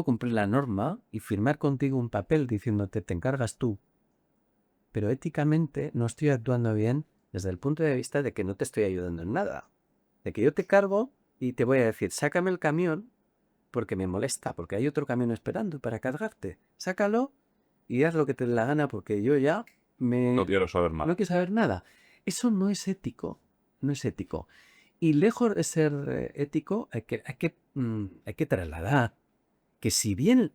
cumplir la norma y firmar contigo un papel diciéndote te encargas tú, pero éticamente no estoy actuando bien desde el punto de vista de que no te estoy ayudando en nada. De que yo te cargo y te voy a decir, sácame el camión porque me molesta, porque hay otro camión esperando para cargarte. Sácalo y haz lo que te dé la gana porque yo ya No quiero saber no nada. quiero saber nada. Eso no es ético, no es ético. Y lejos de ser ético, hay que trasladar que si bien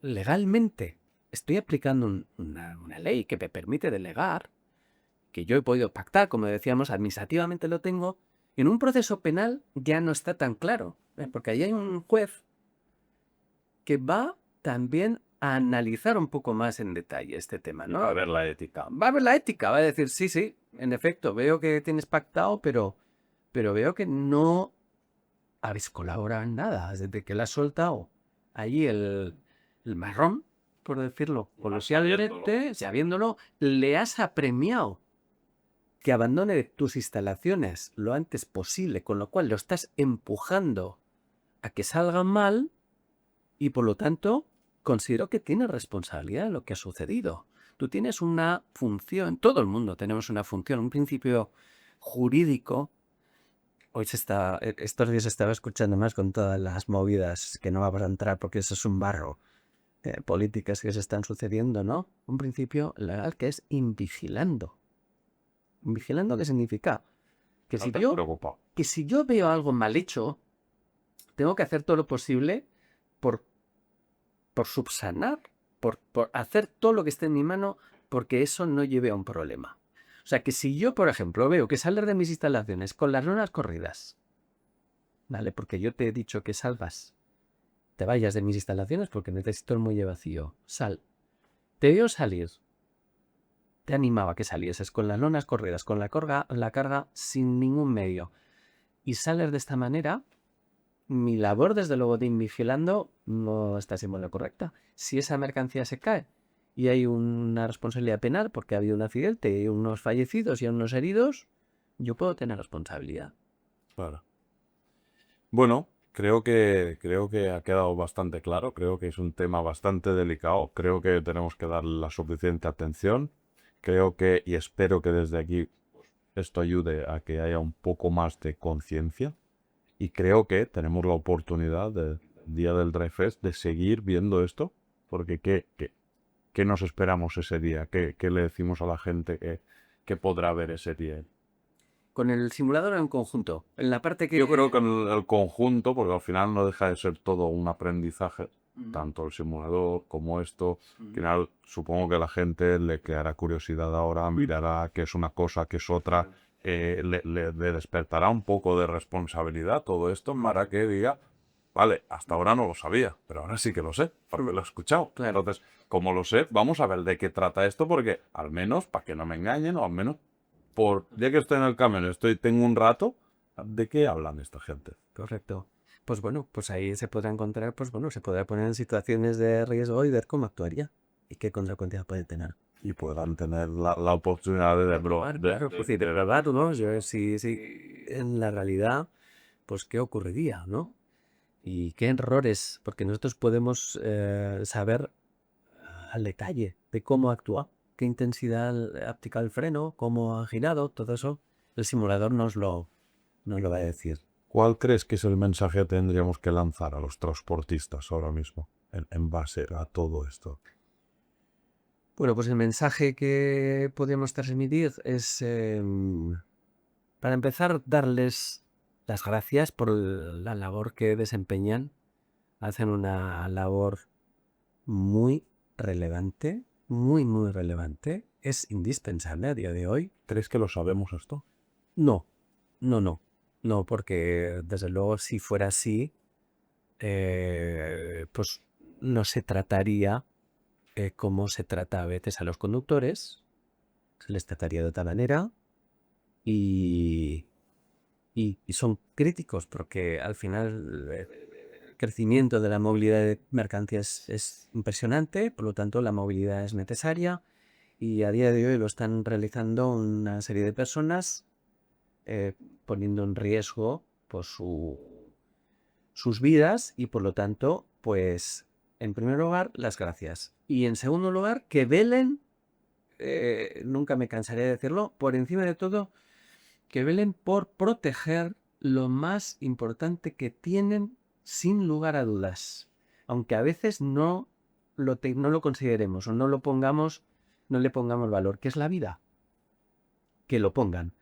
legalmente estoy aplicando una ley que me permite delegar, que yo he podido pactar, como decíamos, administrativamente lo tengo, en un proceso penal ya no está tan claro, porque ahí hay un juez que va también a analizar un poco más en detalle este tema, ¿no? A ver la ética. Va a ver la ética, va a decir, sí, sí, en efecto, veo que tienes pactado, pero veo que no habéis colaborado en nada, desde que le has soltado allí el marrón, por decirlo coloquialmente, sabiéndolo, le has apremiado que abandone tus instalaciones lo antes posible, con lo cual lo estás empujando a que salgan mal y por lo tanto considero que tienes responsabilidad en lo que ha sucedido. Tú tienes una función, todo el mundo tenemos una función, un principio jurídico. Hoy estos días estaba escuchando más con todas las movidas que no vamos a entrar porque eso es un barro, políticas que se están sucediendo, ¿no? Un principio legal que es invigilando. ¿Vigilando qué significa? Que No si te yo, preocupes. que si yo veo algo mal hecho, tengo que hacer todo lo posible por, por subsanar, por hacer todo lo que esté en mi mano porque eso no lleve a un problema. O sea que si yo, por ejemplo, veo que sales de mis instalaciones con las lonas corridas, ¿vale? Porque yo te he dicho que salgas, te vayas de mis instalaciones porque necesito el muelle vacío. Sal. Te veo salir. Te animaba a que salieses con las lonas corridas, con la carga sin ningún medio. Y sales de esta manera, mi labor desde luego de invigilando no está siendo la correcta. Si esa mercancía se cae y hay una responsabilidad penal porque ha habido un accidente y hay unos fallecidos y unos heridos, yo puedo tener responsabilidad. Claro. Bueno, creo que ha quedado bastante claro. Creo que es un tema bastante delicado. Creo que tenemos que darle la suficiente atención. Creo que, y espero que desde aquí esto ayude a que haya un poco más de conciencia. Y creo que tenemos la oportunidad del día del Dry Fest de seguir viendo esto. Porque ¿qué nos esperamos ese día? ¿Qué le decimos a la gente que podrá ver ese día? Con el simulador en conjunto, en la parte que... Yo creo que en el conjunto, porque al final no deja de ser todo un aprendizaje, tanto el simulador como esto. Al final, supongo que la gente le creará curiosidad ahora, mirará qué es una cosa, qué es otra, le despertará un poco de responsabilidad todo esto para que diga, vale, hasta ahora no lo sabía, pero ahora sí que lo sé, porque lo he escuchado. Claro. Entonces, como lo sé, vamos a ver de qué trata esto, porque al menos, para que no me engañen, o al menos ya que estoy en el camión, tengo un rato, ¿de qué hablan esta gente? Correcto. Pues bueno, pues ahí se podrá encontrar, pues bueno, se podrá poner en situaciones de riesgo y ver cómo actuaría y qué consecuencias puede tener. Y puedan tener la oportunidad de Claro, pues sí, de verdad, ¿no? Yo, sí, en la realidad, pues qué ocurriría, ¿no? Y qué errores, porque nosotros podemos saber al detalle de cómo actúa, qué intensidad ha aplicado el freno, cómo ha girado, todo eso, el simulador nos lo va a decir. ¿Cuál crees que es el mensaje que tendríamos que lanzar a los transportistas ahora mismo en base a todo esto? Bueno, pues el mensaje que podríamos transmitir es, para empezar, darles las gracias por la labor que desempeñan. Hacen una labor muy relevante, muy, muy relevante. Es indispensable a día de hoy. ¿Crees que lo sabemos esto? No, no, no. No, porque desde luego si fuera así, pues no se trataría como se trata a veces a los conductores. Se les trataría de otra manera y, y son críticos porque al final el crecimiento de la movilidad de mercancías es impresionante, por lo tanto la movilidad es necesaria y a día de hoy lo están realizando una serie de personas poniendo en riesgo pues, sus vidas y por lo tanto, pues en primer lugar, las gracias y en segundo lugar, que velen, nunca me cansaré de decirlo, por encima de todo, que velen por proteger lo más importante que tienen sin lugar a dudas, aunque a veces no lo consideremos o no le pongamos valor, que es la vida, que lo pongan.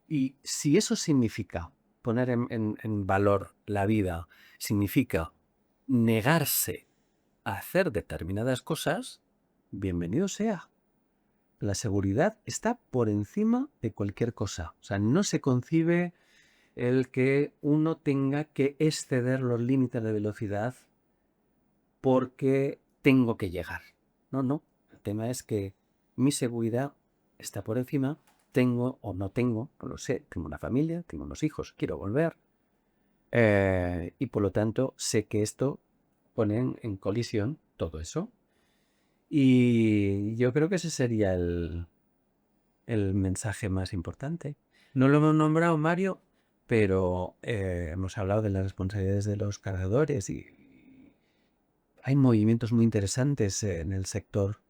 Y si eso significa poner en valor la vida, significa negarse a hacer determinadas cosas, bienvenido sea. la seguridad está por encima de cualquier cosa. O sea, no se concibe el que uno tenga que exceder los límites de velocidad porque tengo que llegar. No, no. El tema es que mi seguridad está por encima, tengo o no tengo, no lo sé, tengo una familia, tengo unos hijos, quiero volver. Y por lo tanto sé que esto pone en colisión todo eso. Y yo creo que ese sería el mensaje más importante. No lo hemos nombrado, Mario, pero hemos hablado de las responsabilidades de los cargadores y hay movimientos muy interesantes en el sector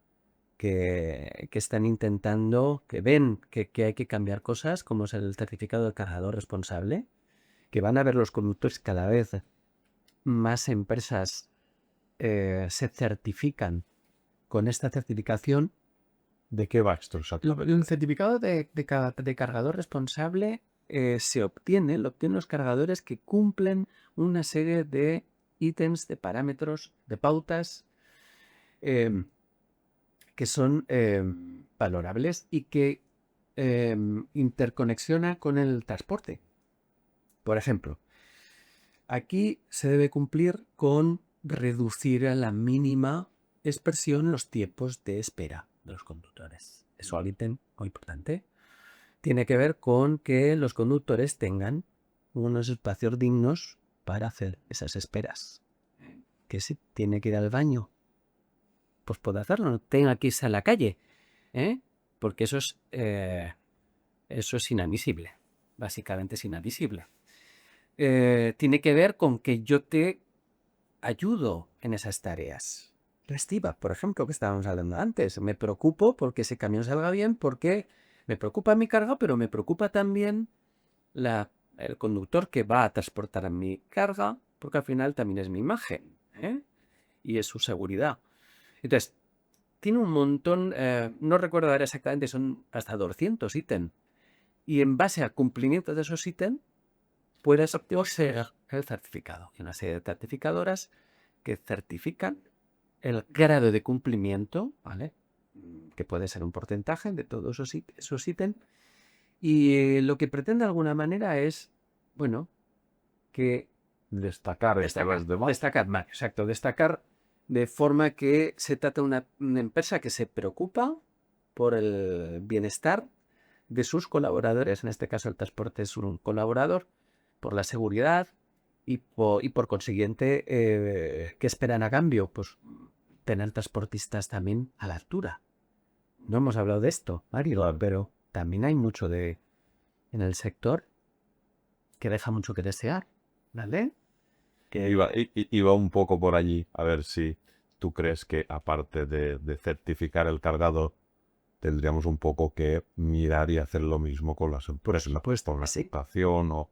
que están intentando, que ven que hay que cambiar cosas, como es el certificado de cargador responsable, que van a ver los conductores cada vez más empresas se certifican con esta certificación. ¿De qué va esto exactamente? El certificado de cargador responsable lo obtienen los cargadores que cumplen una serie de ítems, de parámetros, de pautas que son valorables y que interconexiona con el transporte. Por ejemplo, aquí se debe cumplir con reducir a la mínima expresión los tiempos de espera de los conductores. Eso es un ítem muy importante. Tiene que ver con que los conductores tengan unos espacios dignos para hacer esas esperas. Que si tiene que ir al baño, pues puede hacerlo, no tenga que irse a la calle, porque eso es inadmisible. Básicamente es inadmisible. Tiene que ver con que yo te ayudo en esas tareas. Restiva, por ejemplo, que estábamos hablando antes. Me preocupo porque ese camión salga bien, porque me preocupa mi carga, pero me preocupa también el conductor que va a transportar mi carga, porque al final también es mi imagen, y es su seguridad. Entonces, tiene un montón, no recuerdo ahora exactamente, son hasta 200 ítems. Y en base al cumplimiento de esos ítems, puedes obtener el certificado. Hay una serie de certificadoras que certifican el grado de cumplimiento, ¿vale? Que puede ser un porcentaje de todos esos ítems. Y lo que pretende de alguna manera es, bueno, que Destacar destacar más, exacto, destacar de forma que se trata de una empresa que se preocupa por el bienestar de sus colaboradores, en este caso el transporte es un colaborador, por la seguridad y por consiguiente, ¿qué esperan a cambio? Pues tener transportistas también a la altura. No hemos hablado de esto, Mario, Claro. pero también hay mucho en el sector que deja mucho que desear, ¿vale? Iba un poco por allí, a ver si tú crees que aparte de certificar el cargador, tendríamos un poco que mirar y hacer lo mismo con las empresas, supuesto con la que sí. educación o...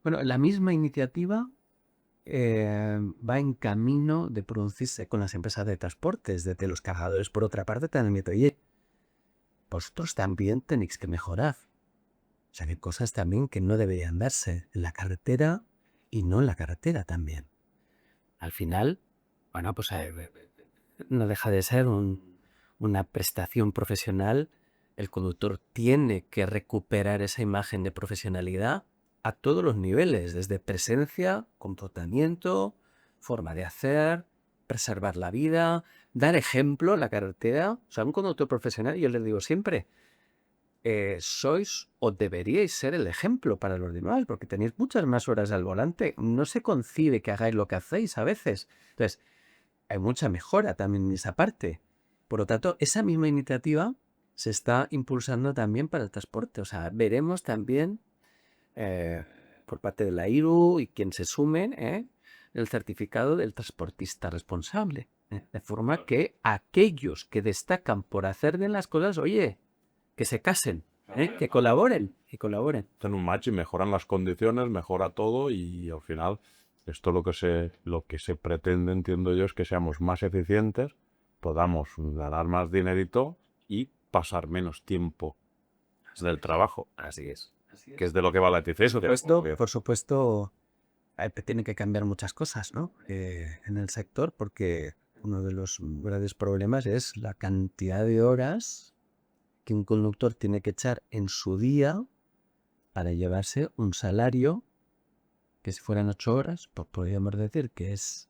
Bueno, la misma iniciativa va en camino de producirse con las empresas de transportes, desde los cargadores. Por otra parte, también me dice, oye, vosotros también tenéis que mejorar. O sea, hay cosas también que no deberían darse en la carretera y no en la carretera también. Al final, bueno, pues no deja de ser una prestación profesional. El conductor tiene que recuperar esa imagen de profesionalidad a todos los niveles, desde presencia, comportamiento, forma de hacer, preservar la vida, dar ejemplo en la carretera. O sea, un conductor profesional, yo les digo siempre, sois o deberíais ser el ejemplo para los demás, porque tenéis muchas más horas al volante. No se concibe que hagáis lo que hacéis a veces. Entonces, hay mucha mejora también en esa parte. Por lo tanto, esa misma iniciativa se está impulsando también para el transporte. O sea, veremos también por parte de la IRU y quien se sumen el certificado del transportista responsable. De forma que aquellos que destacan por hacer bien las cosas, oye, que se casen, que colaboren, Hacen un match y mejoran las condiciones, mejora todo y al final esto lo que se pretende, entiendo yo, es que seamos más eficientes, podamos ganar más dinerito y pasar menos tiempo del trabajo, Así es. que es de lo que va la ETC. Por supuesto, tienen que cambiar muchas cosas, ¿no? En el sector, porque uno de los grandes problemas es la cantidad de horas que un conductor tiene que echar en su día para llevarse un salario que si fueran 8 horas, pues podríamos decir que es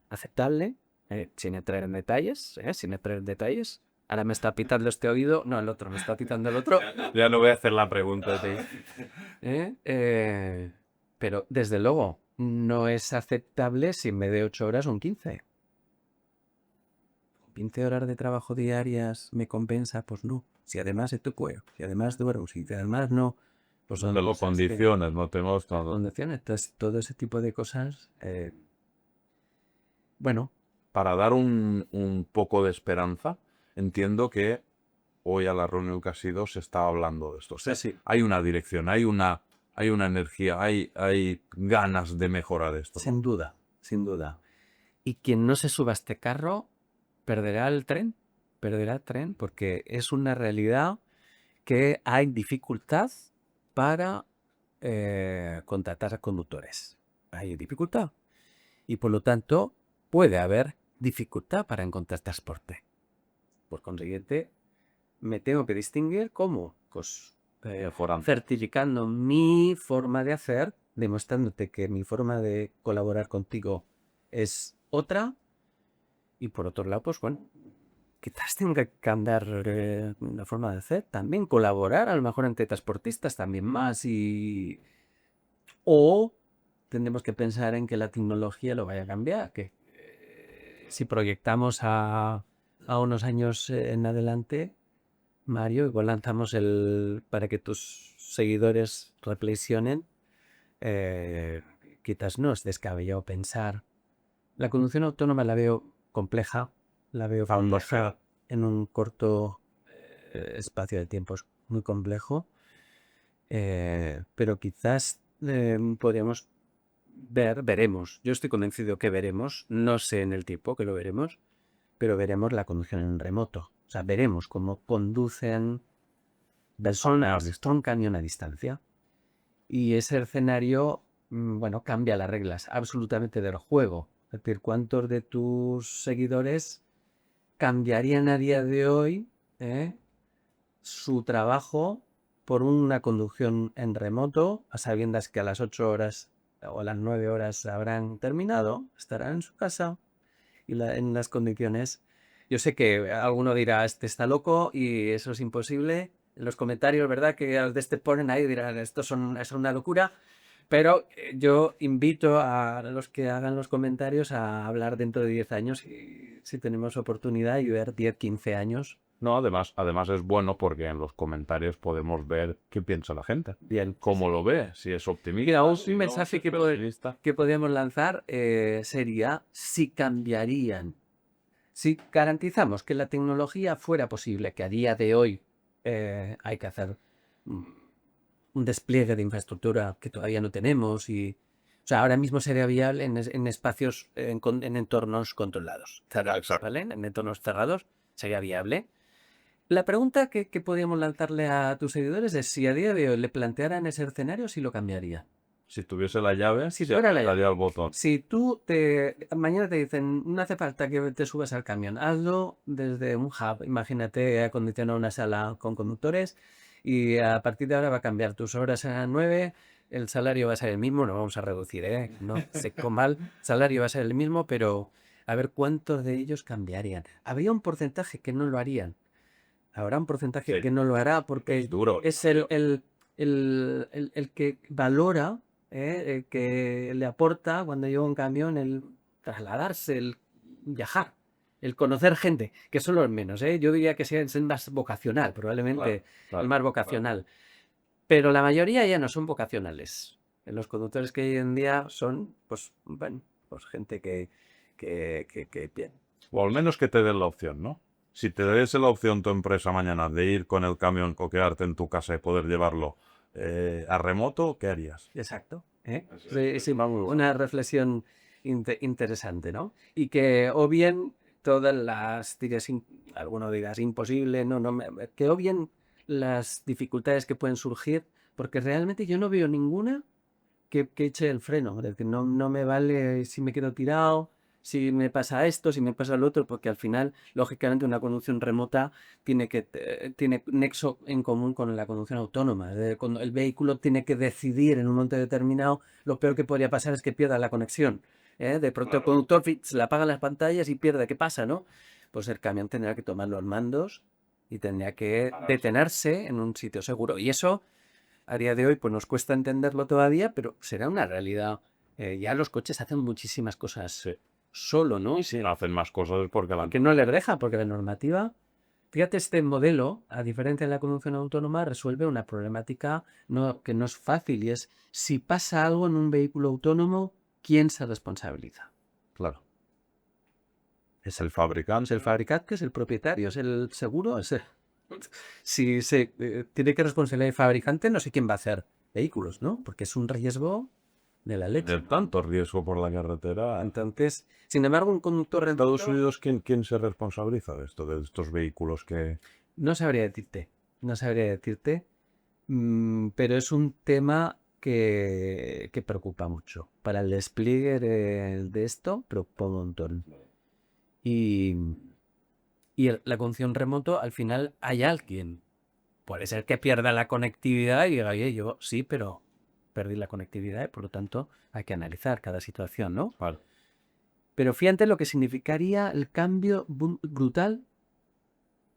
aceptable, sin entrar en detalles, sin entrar en detalles. Ahora me está pitando este oído, no, el otro, me está pitando el otro. Ya no voy a hacer la pregunta, tío. Pero desde luego, no es aceptable si me dé 8 horas un 15. 15 horas de trabajo diarias me compensa, pues no. Si además estoy cuero, si además duermo, si además no, pues son Te lo cosas que- condiciones, no tenemos todo. condiciones. Entonces, todo ese tipo de cosas, bueno, Para dar un poco de esperanza, entiendo que hoy a la reunión que ha sido se está hablando de esto. O sea, sí. hay una dirección, hay una energía, hay ganas de mejorar esto. Sin duda, sin duda. Y quien no se suba a este carro perderá el tren porque es una realidad que hay dificultad para contratar a conductores. Hay dificultad. Y por lo tanto puede haber dificultad para encontrar transporte. Por consiguiente, me tengo que distinguir cómo, pues certificando mi forma de hacer, demostrándote que mi forma de colaborar contigo es otra, y por otro lado, pues bueno, quizás tenga que cambiar la forma de hacer, también colaborar, a lo mejor entre transportistas también más, o tendremos que pensar en que la tecnología lo vaya a cambiar, que si proyectamos a unos años en adelante, Mario, igual lanzamos para que tus seguidores reflexionen. Quizás no es descabellado pensar. La conducción autónoma la veo compleja, la veo compleja en un corto espacio de tiempo, es muy complejo. Pero quizás podríamos veremos. Yo estoy convencido que veremos, no sé en el tiempo que lo veremos, pero veremos la conducción en remoto. O sea, veremos cómo conducen personas de un camión a distancia. Y ese escenario, bueno, cambia las reglas absolutamente del juego. Es decir, ¿cuántos de tus seguidores cambiarían a día de hoy su trabajo por una conducción en remoto, a sabiendas que a las 8 horas o a las 9 horas habrán terminado, estarán en su casa y en las condiciones? Yo sé que alguno dirá, este está loco y eso es imposible. En los comentarios, ¿verdad? Que de este ponen ahí dirán, esto es una locura. Pero yo invito a los que hagan los comentarios a hablar dentro de 10 años y si tenemos oportunidad y ver 10, 15 años. No, además es bueno porque en los comentarios podemos ver qué piensa la gente. Bien. Cómo lo ve, si es optimista. Mira, un si no, mensaje si es pesimista. que podríamos lanzar sería si cambiarían. Si garantizamos que la tecnología fuera posible, que a día de hoy hay que hacer un despliegue de infraestructura que todavía no tenemos o sea, ahora mismo sería viable en espacios, en entornos controlados, cerrados, ¿vale? En entornos cerrados sería viable. La pregunta que podríamos lanzarle a tus seguidores es si a día de hoy le plantearan ese escenario, si lo cambiaría. Si tuviese la llave, Si se tuviera la apretaría llave. el botón. Si tú mañana te dicen, no hace falta que te subas al camión, hazlo desde un hub. Imagínate acondicionar una sala con conductores y a partir de ahora va a cambiar tus horas a 9, el salario va a ser el mismo, no vamos a reducir, no sé cómo mal, el salario va a ser el mismo, pero a ver cuántos de ellos cambiarían. Habría un porcentaje que no lo harían. Habrá un porcentaje que no lo hará porque Es duro. es el que valora, que le aporta cuando lleva un camión el trasladarse, el viajar, el conocer gente, que son los menos. Yo diría que es el más vocacional, probablemente el más vocacional. Pero la mayoría ya no son vocacionales. Los conductores que hoy en día son, pues, bueno, pues gente que bien. O al menos que te den la opción, ¿no? Si te diese la opción tu empresa mañana de ir con el camión o quedarte en tu casa y poder llevarlo a remoto, ¿qué harías? Exacto. Sí, una reflexión interesante, ¿no? Y que o bien todas las, alguno digas imposible, que o bien las dificultades que pueden surgir, porque realmente yo no veo ninguna que eche el freno, es decir, no me vale si me quedo tirado, si me pasa esto, si me pasa lo otro, porque al final, lógicamente, una conducción remota tiene nexo en común con la conducción autónoma. Es decir, cuando el vehículo tiene que decidir en un momento determinado, lo peor que podría pasar es que pierda la conexión. De pronto el conductor se le apagan las pantallas y pierde. ¿Qué pasa, no? Pues el camión tendrá que tomar los mandos y tendría que detenerse en un sitio seguro. Y eso, a día de hoy, pues nos cuesta entenderlo todavía, pero será una realidad. Ya los coches hacen muchísimas cosas solo, ¿no? Y si hacen más cosas es porque la... Que no les deja, porque la normativa... Fíjate, este modelo, a diferencia de la conducción autónoma, resuelve una problemática que no es fácil y es si pasa algo en un vehículo autónomo, ¿quién se responsabiliza? Claro. Es el Es fabricante. el fabricante, es el propietario, es el seguro. Si se tiene que responsabilizar el fabricante, no sé quién va a hacer vehículos, ¿no? Porque es un riesgo de la leche. De tanto riesgo por la carretera. Entonces, sin embargo, un conductor En Estados remoto, Unidos, ¿quién se responsabiliza de esto, de estos vehículos que... no sabría decirte, pero es un tema que preocupa mucho. Para el despliegue de esto, preocupa un montón. Y la conducción remoto, al final hay alguien. Puede ser que pierda la conectividad y diga, oye, yo sí, pero perdí la conectividad y por lo tanto hay que analizar cada situación, ¿no? Vale. Pero fíjate lo que significaría el cambio brutal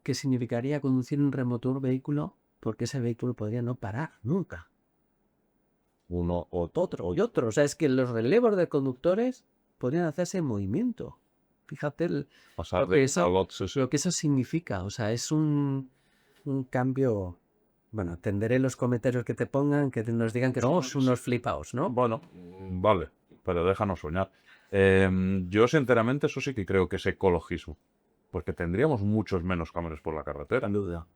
que significaría conducir un remoto vehículo, porque ese vehículo podría no parar nunca. Uno o Otro y otro. O sea, es que los relevos de conductores podrían hacerse en movimiento. Fíjate pasar lo que de eso, lots. lo que eso significa. O sea, es un cambio. Bueno, atenderé los comentarios que te pongan, que nos digan que somos unos flipaos, ¿no? Bueno, vale, pero déjanos soñar. Yo, sinceramente, eso sí que creo que es ecologismo. Porque tendríamos muchos menos camiones por la carretera. Sin duda.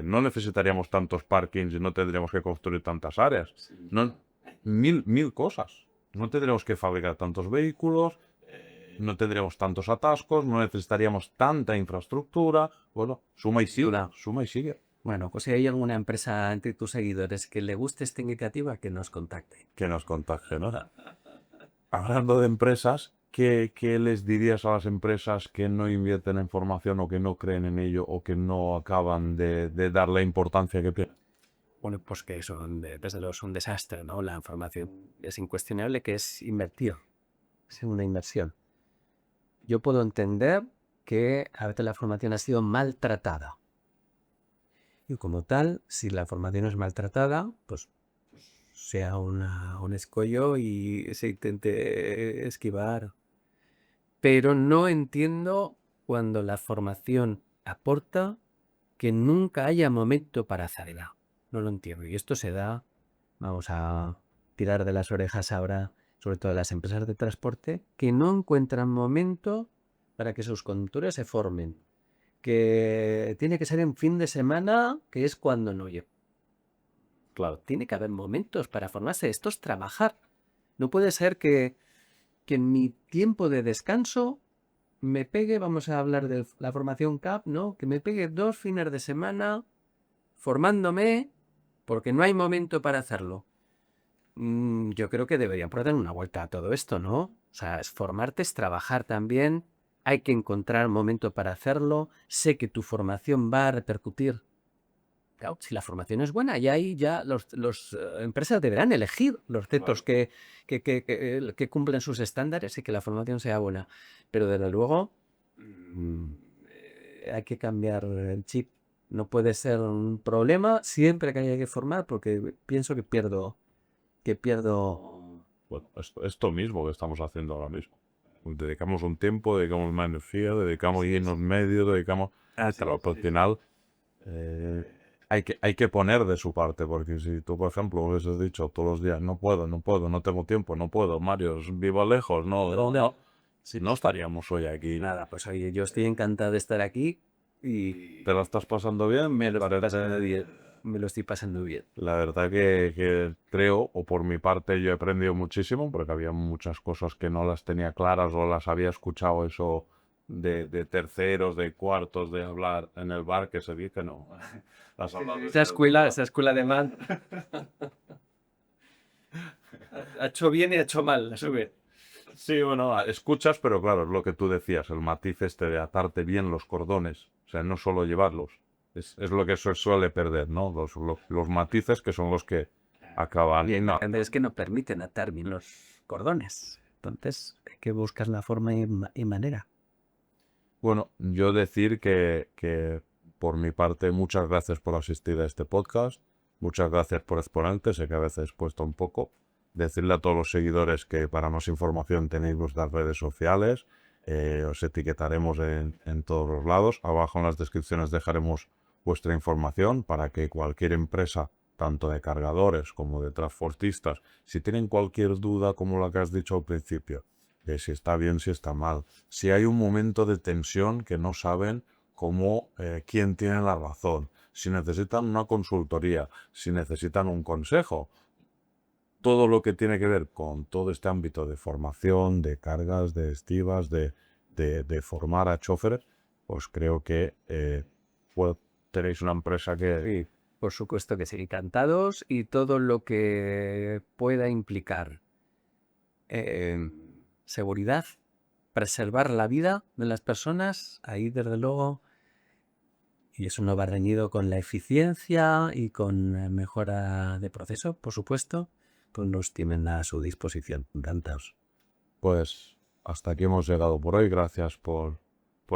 No necesitaríamos tantos parkings y no tendríamos que construir tantas áreas. No, mil cosas. No tendríamos que fabricar tantos vehículos, no tendríamos tantos atascos, no necesitaríamos tanta infraestructura. Bueno, suma y sigue, suma y sigue. Bueno, pues si hay alguna empresa entre tus seguidores que le guste esta iniciativa, que nos contacte. Que nos contagie, ¿no? Hablando de empresas, ¿qué les dirías a las empresas que no invierten en formación o que no creen en ello o que no acaban de dar la importancia que tienen? Bueno, pues que desde luego es un desastre, ¿no? La información es incuestionable que es invertir, es una inversión. Yo puedo entender que a veces la formación ha sido maltratada. Y como tal, si la formación es maltratada, pues sea un escollo y se intente esquivar. Pero no entiendo cuando la formación aporta que nunca haya momento para hacerla. No lo entiendo. Y esto se da, vamos a tirar de las orejas ahora, sobre todo las empresas de transporte, que no encuentran momento para que sus conductores se formen. Que tiene que ser en fin de semana, que es cuando no llevo. Claro, tiene que haber momentos para formarse. Esto es trabajar. No puede ser que en mi tiempo de descanso me pegue, vamos a hablar de la formación CAP, ¿no? Que me pegue 2 fines de semana formándome porque no hay momento para hacerlo. Yo creo que deberían dar una vuelta a todo esto, ¿no? O sea, formarte es trabajar también. Hay que encontrar momento para hacerlo. Sé que tu formación va a repercutir. Claro, si la formación es buena, y ahí ya las empresas deberán elegir los centros que cumplen sus estándares y que la formación sea buena. Pero desde luego hay que cambiar el chip. No puede ser un problema siempre que haya que formar porque pienso que pierdo. Bueno, esto mismo que estamos haciendo ahora mismo. Dedicamos un tiempo, dedicamos más energía, dedicamos llenos medios, dedicamos... Pero al final hay que poner de su parte, porque si tú, por ejemplo, hubieses dicho todos los días, no puedo, no tengo tiempo, no puedo, Mario, vivo lejos, no, si no estaríamos hoy aquí. Nada, pues oye, yo estoy encantado de estar aquí y ¿Te la estás pasando bien? me lo estoy pasando bien. Me lo estoy pasando bien. La verdad que creo, o por mi parte, yo he aprendido muchísimo, porque había muchas cosas que no las tenía claras o las había escuchado eso de terceros, de cuartos, de hablar en el bar, que se dice que no. Las Esa escuela de man. Ha hecho bien y ha hecho mal, a su vez. Sí, bueno, escuchas, pero claro, es lo que tú decías, el matiz de atarte bien los cordones, o sea, no solo llevarlos. Es lo que se suele perder, ¿no? Los matices que son los que acaban. Y No, es que no permiten atar bien los cordones. Entonces hay que buscar la forma y manera. bueno, yo decir que por mi parte, muchas gracias por asistir a este podcast, muchas gracias por exponerte, sé que a veces cuesta un poco. Decirle a todos los seguidores que para más información tenéis vuestras redes sociales, os etiquetaremos en todos los lados. Abajo en las descripciones dejaremos vuestra información para que cualquier empresa, tanto de cargadores como de transportistas, si tienen cualquier duda, como la que has dicho al principio, de si está bien, si está mal, si hay un momento de tensión que no saben cómo, quién tiene la razón, si necesitan una consultoría, si necesitan un consejo, todo lo que tiene que ver con todo este ámbito de formación, de cargas, de estivas, de formar a choferes, pues creo que tenéis una empresa que... Sí, por supuesto que sí, encantados y todo lo que pueda implicar seguridad, preservar la vida de las personas, ahí desde luego, y eso no va reñido con la eficiencia y con mejora de proceso, por supuesto, pues nos tienen a su disposición. Encantados. Pues hasta aquí hemos llegado por hoy. Gracias por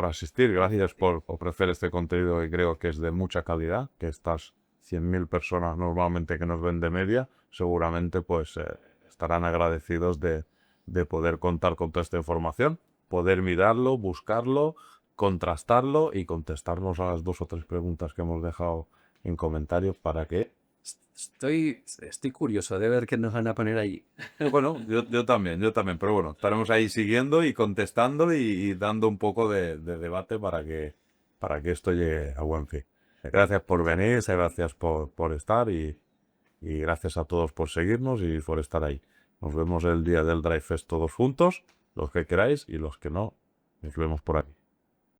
asistir, gracias por ofrecer este contenido que creo que es de mucha calidad, que estas 100.000 personas normalmente que nos ven de media, seguramente pues estarán agradecidos de poder contar con toda esta información, poder mirarlo, buscarlo, contrastarlo y contestarnos a las 2 o 3 preguntas que hemos dejado en comentarios para que... Estoy curioso de ver qué nos van a poner allí. Bueno, yo también, pero bueno, estaremos ahí siguiendo y contestando y dando un poco de debate para que esto llegue a buen fin. Gracias por venir, gracias por estar y gracias a todos por seguirnos y por estar ahí. Nos vemos el día del Drive Fest todos juntos, los que queráis y los que no, nos vemos por aquí.